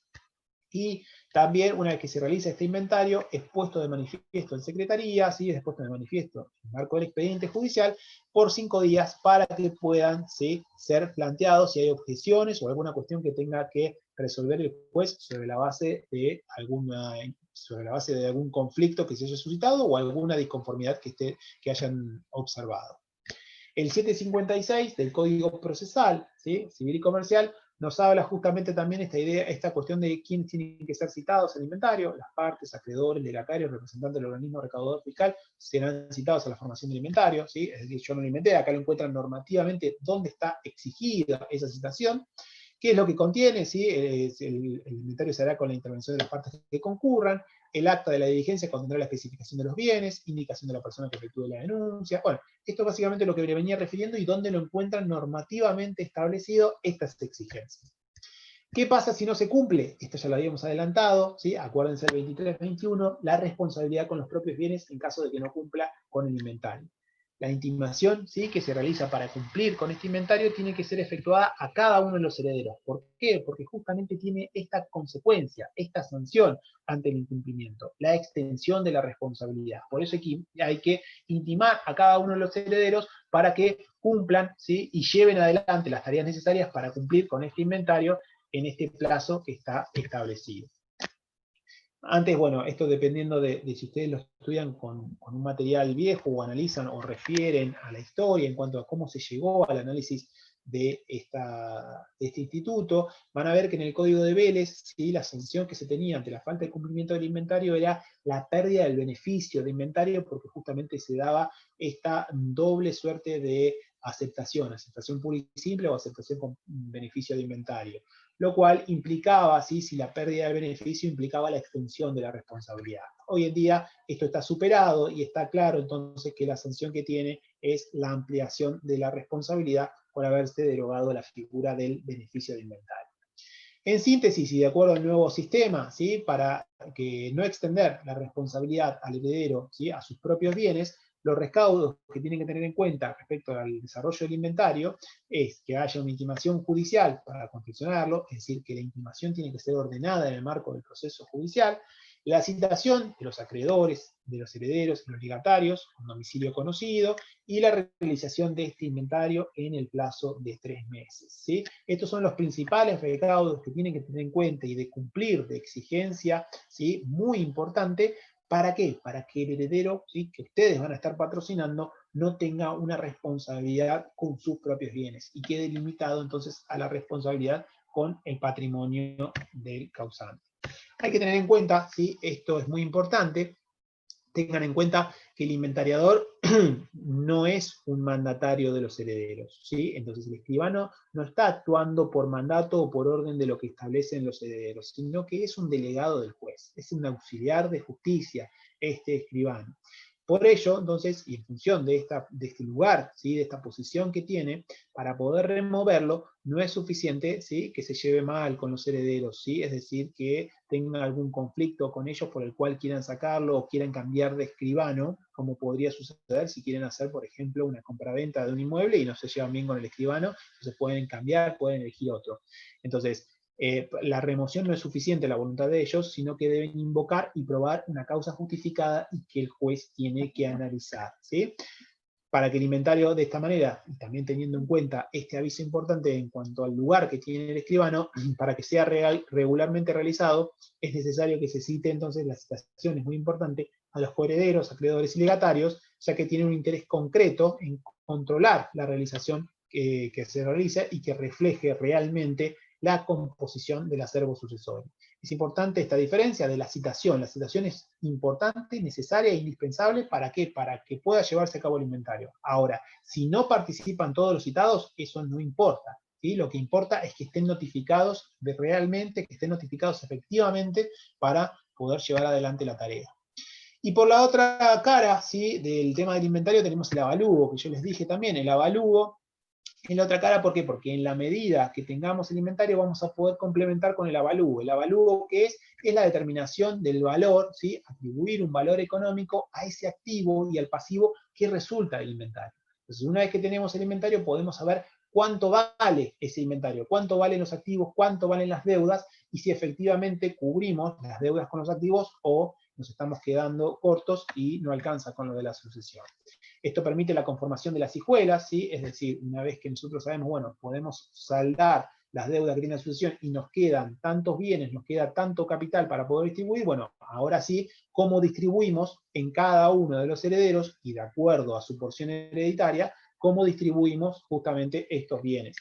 Y también, una vez que se realiza este inventario, es puesto de manifiesto en secretaría, ¿sí? Es puesto de manifiesto en el marco del expediente judicial por 5 días para que puedan, ¿sí? Ser planteados si hay objeciones o alguna cuestión que tenga que resolver el juez sobre la base de algún conflicto que se haya suscitado o alguna disconformidad que hayan observado. El 756 del Código Procesal, ¿sí? Civil y Comercial, nos habla justamente también esta cuestión de quiénes tienen que ser citados en el inventario. Las partes, acreedores, legatarios, representantes del organismo recaudador fiscal serán citados a la formación del inventario, ¿sí? Es decir, yo no lo inventé, acá lo encuentran normativamente dónde está exigida esa citación. ¿Qué es lo que contiene? ¿Sí? El inventario se hará con la intervención de las partes que concurran. El acta de la diligencia contendrá la especificación de los bienes, indicación de la persona que efectúe la denuncia. Bueno, esto es básicamente lo que le venía refiriendo y dónde lo encuentran normativamente establecido estas exigencias. ¿Qué pasa si no se cumple? Esto ya lo habíamos adelantado, ¿sí? Acuérdense el 23-21, la responsabilidad con los propios bienes en caso de que no cumpla con el inventario. La intimación, ¿sí?, que se realiza para cumplir con este inventario tiene que ser efectuada a cada uno de los herederos. ¿Por qué? Porque justamente tiene esta consecuencia, esta sanción ante el incumplimiento, la extensión de la responsabilidad. Por eso hay que intimar a cada uno de los herederos para que cumplan, ¿sí?, y lleven adelante las tareas necesarias para cumplir con este inventario en este plazo que está establecido. Antes, bueno, esto dependiendo de si ustedes lo estudian con un material viejo o analizan o refieren a la historia en cuanto a cómo se llegó al análisis de este instituto, van a ver que en el Código de Vélez, ¿sí?, la sanción que se tenía ante la falta de cumplimiento del inventario era la pérdida del beneficio de inventario, porque justamente se daba esta doble suerte de aceptación pura y simple o aceptación con beneficio de inventario, lo cual implicaba, ¿sí?, si la pérdida de beneficio implicaba la extensión de la responsabilidad. Hoy en día esto está superado y está claro entonces que la sanción que tiene es la ampliación de la responsabilidad por haberse derogado la figura del beneficio de inventario. En síntesis, y de acuerdo al nuevo sistema, ¿sí?, para que no extender la responsabilidad al heredero, ¿sí?, a sus propios bienes, los recaudos que tienen que tener en cuenta respecto al desarrollo del inventario es que haya una intimación judicial para confeccionarlo, es decir, que la intimación tiene que ser ordenada en el marco del proceso judicial, la citación de los acreedores, de los herederos y los legatarios, con domicilio conocido, y la realización de este inventario en el plazo de 3 meses. ¿Sí? Estos son los principales recaudos que tienen que tener en cuenta y de cumplir de exigencia, ¿sí?, muy importante. ¿Para qué? Para que el heredero, ¿sí?, que ustedes van a estar patrocinando, no tenga una responsabilidad con sus propios bienes y quede limitado entonces a la responsabilidad con el patrimonio del causante. Hay que tener en cuenta, ¿sí?, esto es muy importante, tengan en cuenta que el inventariador no es un mandatario de los herederos, ¿sí? Entonces el escribano no está actuando por mandato o por orden de lo que establecen los herederos, sino que es un delegado del juez, es un auxiliar de justicia este escribano. Por ello, entonces, y en función de este lugar, ¿sí?, de esta posición que tiene, para poder removerlo, no es suficiente, ¿sí?, que se lleve mal con los herederos, ¿sí?, es decir, que tengan algún conflicto con ellos por el cual quieran sacarlo o quieran cambiar de escribano, como podría suceder si quieren hacer, por ejemplo, una compraventa de un inmueble y no se llevan bien con el escribano, entonces pueden cambiar, pueden elegir otro. Entonces, la remoción no es suficiente a la voluntad de ellos, sino que deben invocar y probar una causa justificada y que el juez tiene que analizar, ¿sí? Para que el inventario de esta manera, y también teniendo en cuenta este aviso importante en cuanto al lugar que tiene el escribano, para que sea regularmente realizado, es necesario que se cite entonces la citación, es muy importante, a los coherederos, acreedores y legatarios, ya que tienen un interés concreto en controlar la realización que se realiza y que refleje realmente la composición del acervo sucesorio. Es importante esta diferencia de la citación. La citación es importante, necesaria e indispensable. ¿Para qué? Para que pueda llevarse a cabo el inventario. Ahora, si no participan todos los citados, eso no importa, ¿sí? Lo que importa es que estén notificados realmente, que estén notificados efectivamente para poder llevar adelante la tarea. Y por la otra cara, ¿sí?, del tema del inventario tenemos el avalúo, que yo les dije también. El avalúo en la otra cara, ¿por qué? Porque en la medida que tengamos el inventario vamos a poder complementar con el avalúo. El avalúo, ¿qué es? Es la determinación del valor, ¿sí?, atribuir un valor económico a ese activo y al pasivo que resulta del inventario. Entonces, una vez que tenemos el inventario, podemos saber cuánto vale ese inventario, cuánto valen los activos, cuánto valen las deudas, y si efectivamente cubrimos las deudas con los activos o nos estamos quedando cortos y no alcanza con lo de la sucesión. Esto permite la conformación de las hijuelas, ¿sí? Es decir, una vez que nosotros sabemos, bueno, podemos saldar las deudas que tiene la sucesión y nos quedan tantos bienes, nos queda tanto capital para poder distribuir, bueno, ahora sí, ¿cómo distribuimos en cada uno de los herederos y de acuerdo a su porción hereditaria, cómo distribuimos justamente estos bienes?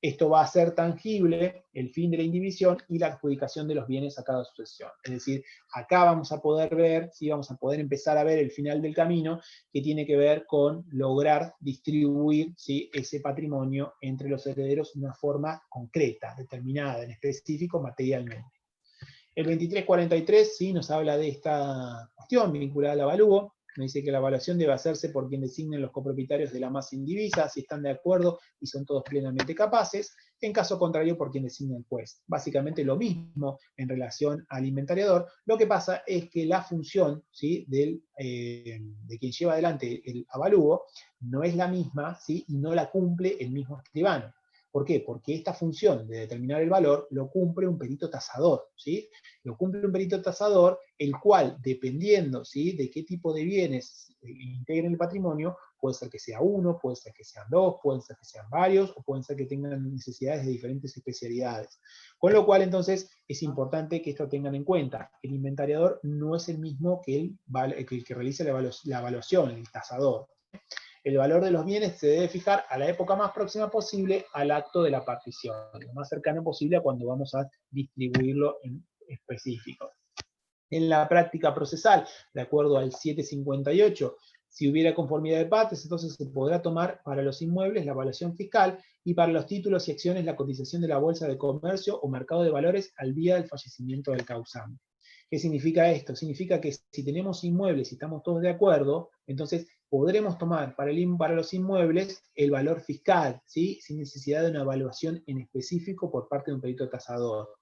Esto va a ser tangible el fin de la indivisión y la adjudicación de los bienes a cada sucesión. Es decir, acá vamos a poder ver, ¿sí?, vamos a poder empezar a ver el final del camino que tiene que ver con lograr distribuir, ¿sí?, ese patrimonio entre los herederos de una forma concreta, determinada, en específico, materialmente. El 2343, ¿sí?, nos habla de esta cuestión vinculada al avalúo. nos dice que la evaluación debe hacerse por quien designen los copropietarios de la masa indivisa, si están de acuerdo y son todos plenamente capaces, en caso contrario por quien designa el juez. Básicamente lo mismo en relación al inventariador. Lo que pasa es que la función, ¿sí?, de quien lleva adelante el avalúo no es la misma, ¿sí?, y no la cumple el mismo escribano. ¿Por qué? Porque esta función de determinar el valor lo cumple un perito tasador, ¿sí? Lo cumple un perito tasador, el cual, dependiendo, ¿sí?, de qué tipo de bienes integren el patrimonio, puede ser que sea uno, puede ser que sean dos, pueden ser que sean varios, o pueden ser que tengan necesidades de diferentes especialidades. Con lo cual, entonces, es importante que esto tengan en cuenta. El inventariador no es el mismo que el que realiza la evaluación, el tasador. El valor de los bienes se debe fijar a la época más próxima posible al acto de la partición, lo más cercano posible a cuando vamos a distribuirlo en específico. En la práctica procesal, de acuerdo al 758, si hubiera conformidad de partes, entonces se podrá tomar para los inmuebles la evaluación fiscal y para los títulos y acciones la cotización de la bolsa de comercio o mercado de valores al día del fallecimiento del causante. ¿Qué significa esto? Significa que si tenemos inmuebles y estamos todos de acuerdo, entonces podremos tomar para los inmuebles el valor fiscal, ¿sí?, sin necesidad de una evaluación en específico por parte de un perito tasador.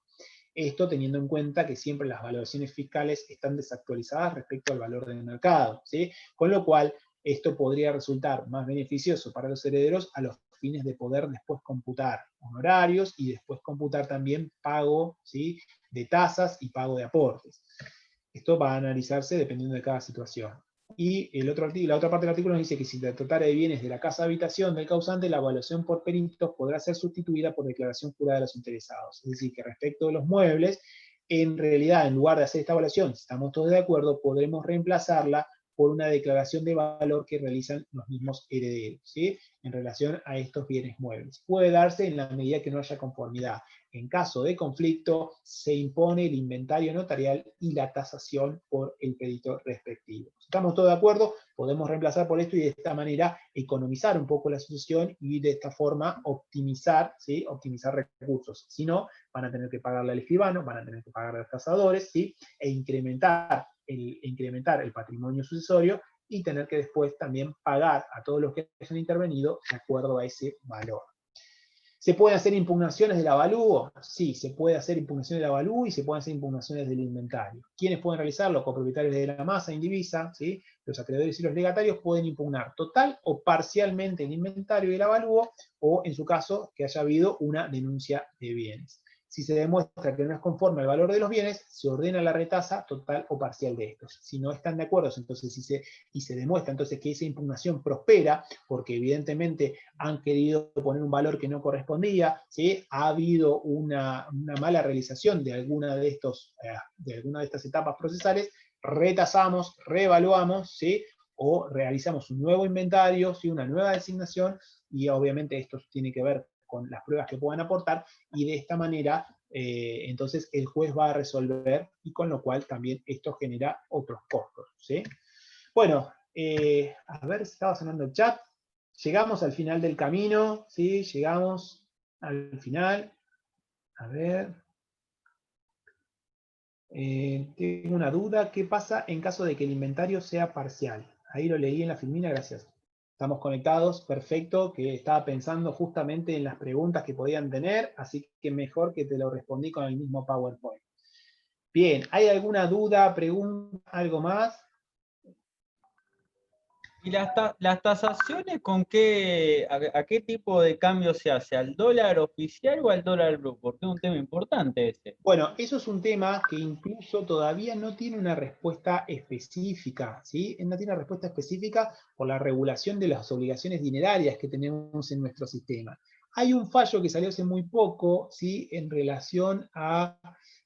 Esto teniendo en cuenta que siempre las valoraciones fiscales están desactualizadas respecto al valor del mercado, ¿sí? Con lo cual, esto podría resultar más beneficioso para los herederos a los fines de poder después computar honorarios y después computar también pago, ¿sí?, de tasas y pago de aportes. Esto va a analizarse dependiendo de cada situación. Y la otra parte del artículo nos dice que si se tratara de bienes de la casa de habitación del causante, la evaluación por peritos podrá ser sustituida por declaración jurada de los interesados. Es decir, que respecto de los muebles, en realidad, en lugar de hacer esta evaluación, si estamos todos de acuerdo, podremos reemplazarla por una declaración de valor que realizan los mismos herederos, ¿sí?, en relación a estos bienes muebles. Puede darse en la medida que no haya conformidad. En caso de conflicto, se impone el inventario notarial y la tasación por el perito respectivo. Si estamos todos de acuerdo, podemos reemplazar por esto y de esta manera economizar un poco la sucesión y de esta forma optimizar, ¿sí?, optimizar recursos. Si no, van a tener que pagarle al escribano, van a tener que pagarle a los tasadores, ¿sí?, e incrementar el patrimonio sucesorio y tener que después también pagar a todos los que hayan intervenido de acuerdo a ese valor. ¿Se pueden hacer impugnaciones del avalúo? Sí, se puede hacer impugnaciones del avalúo y se pueden hacer impugnaciones del inventario. ¿Quiénes pueden realizarlo? Los copropietarios de la masa indivisa, ¿sí?, los acreedores y los legatarios pueden impugnar total o parcialmente el inventario y el avalúo, o en su caso, que haya habido una denuncia de bienes. Si se demuestra que no es conforme al valor de los bienes, se ordena la retasa total o parcial de estos. Si no están de acuerdo, entonces se demuestra entonces que esa impugnación prospera, porque evidentemente han querido poner un valor que no correspondía, ¿sí?, ha habido una mala realización de alguna de estas etapas procesales, retasamos, reevaluamos, ¿sí?, o realizamos un nuevo inventario, ¿sí?, una nueva designación, y obviamente esto tiene que ver con las pruebas que puedan aportar, y de esta manera, entonces el juez va a resolver, y con lo cual también esto genera otros costos, ¿sí? Bueno, a ver si estaba sonando el chat. Llegamos al final del camino, ¿sí? Llegamos al final. A ver. Tengo una duda. ¿Qué pasa en caso de que el inventario sea parcial? Ahí lo leí en la filmina, gracias. Estamos conectados, perfecto, que estaba pensando justamente en las preguntas que podían tener, así que mejor que te lo respondí con el mismo PowerPoint. Bien, ¿hay alguna duda, pregunta, algo más? ¿Y las tasaciones con a qué tipo de cambio se hace? ¿Al dólar oficial o al dólar blue? Porque es un tema importante ese. Bueno, eso es un tema que incluso todavía no tiene una respuesta específica, ¿sí? No tiene una respuesta específica por la regulación de las obligaciones dinerarias que tenemos en nuestro sistema. Hay un fallo que salió hace muy poco, ¿sí?, en relación a,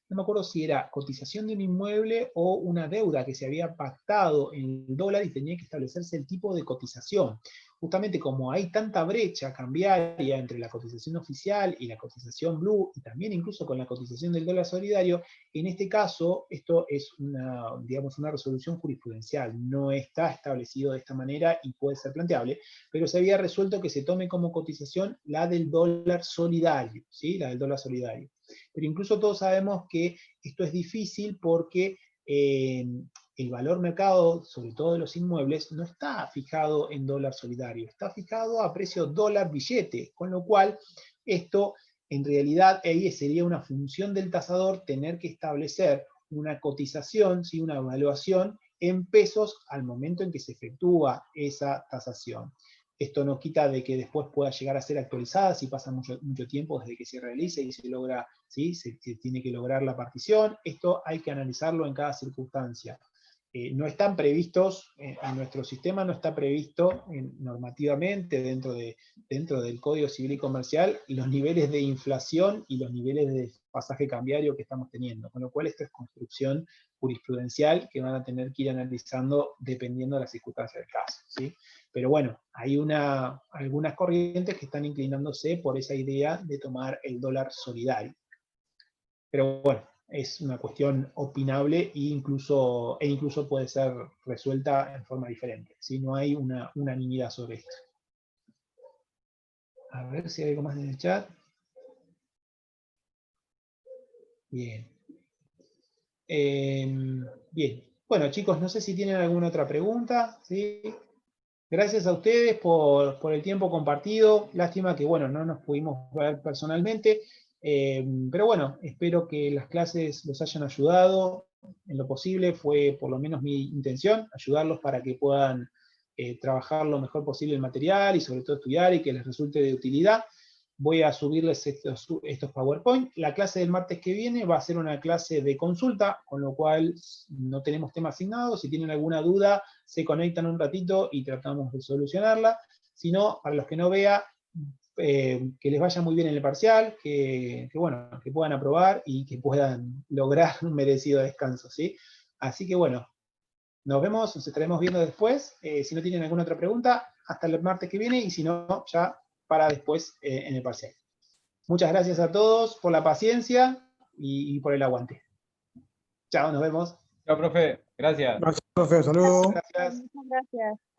no me acuerdo si era cotización de un inmueble o una deuda que se había pactado en el dólar y tenía que establecerse el tipo de cotización. Justamente como hay tanta brecha cambiaria entre la cotización oficial y la cotización blue, y también incluso con la cotización del dólar solidario, en este caso esto es digamos, una resolución jurisprudencial, no está establecido de esta manera y puede ser planteable, pero se había resuelto que se tome como cotización la del dólar solidario, ¿sí?, la del dólar solidario. Pero incluso todos sabemos que esto es difícil porque el valor mercado, sobre todo de los inmuebles, no está fijado en dólar solidario, está fijado a precio dólar billete, con lo cual esto en realidad ahí sería una función del tasador tener que establecer una cotización, ¿sí? Una evaluación en pesos al momento en que se efectúa esa tasación. Esto no quita de que después pueda llegar a ser actualizada si pasa mucho tiempo desde que se realice y se logra, ¿sí? Se tiene que lograr la partición. Esto hay que analizarlo en cada circunstancia. No están previstos, en nuestro sistema no está previsto normativamente dentro del Código Civil y Comercial los niveles de inflación y los niveles de pasaje cambiario que estamos teniendo, con lo cual esto es construcción jurisprudencial que van a tener que ir analizando dependiendo de las circunstancias del caso, ¿sí? Pero bueno, hay algunas corrientes que están inclinándose por esa idea de tomar el dólar solidario. Pero bueno, es una cuestión opinable e incluso puede ser resuelta en forma diferente, ¿sí? No hay una unanimidad sobre esto. A ver si hay algo más en el chat. Bien. Bien. Bueno, chicos, no sé si tienen alguna otra pregunta, ¿sí? Gracias a ustedes por el tiempo compartido. Lástima que, bueno, no nos pudimos ver personalmente. Pero bueno, espero que las clases los hayan ayudado en lo posible. Fue por lo menos mi intención, ayudarlos para que puedan trabajar lo mejor posible el material y sobre todo estudiar y que les resulte de utilidad. Voy a subirles estos PowerPoint. La clase del martes que viene va a ser una clase de consulta, con lo cual no tenemos tema asignado. Si tienen alguna duda, se conectan un ratito y tratamos de solucionarla. Si no, para los que no vean, que les vaya muy bien en el parcial, que puedan aprobar y que puedan lograr un merecido descanso, ¿sí? Así que bueno, nos vemos, nos estaremos viendo después. Si no tienen alguna otra pregunta, hasta el martes que viene, y si no, ya para después en el parcial. Muchas gracias a todos por la paciencia y por el aguante. Chao, nos vemos. Chao, profe. Gracias. Gracias, profe. Saludos. Gracias. Muchas gracias.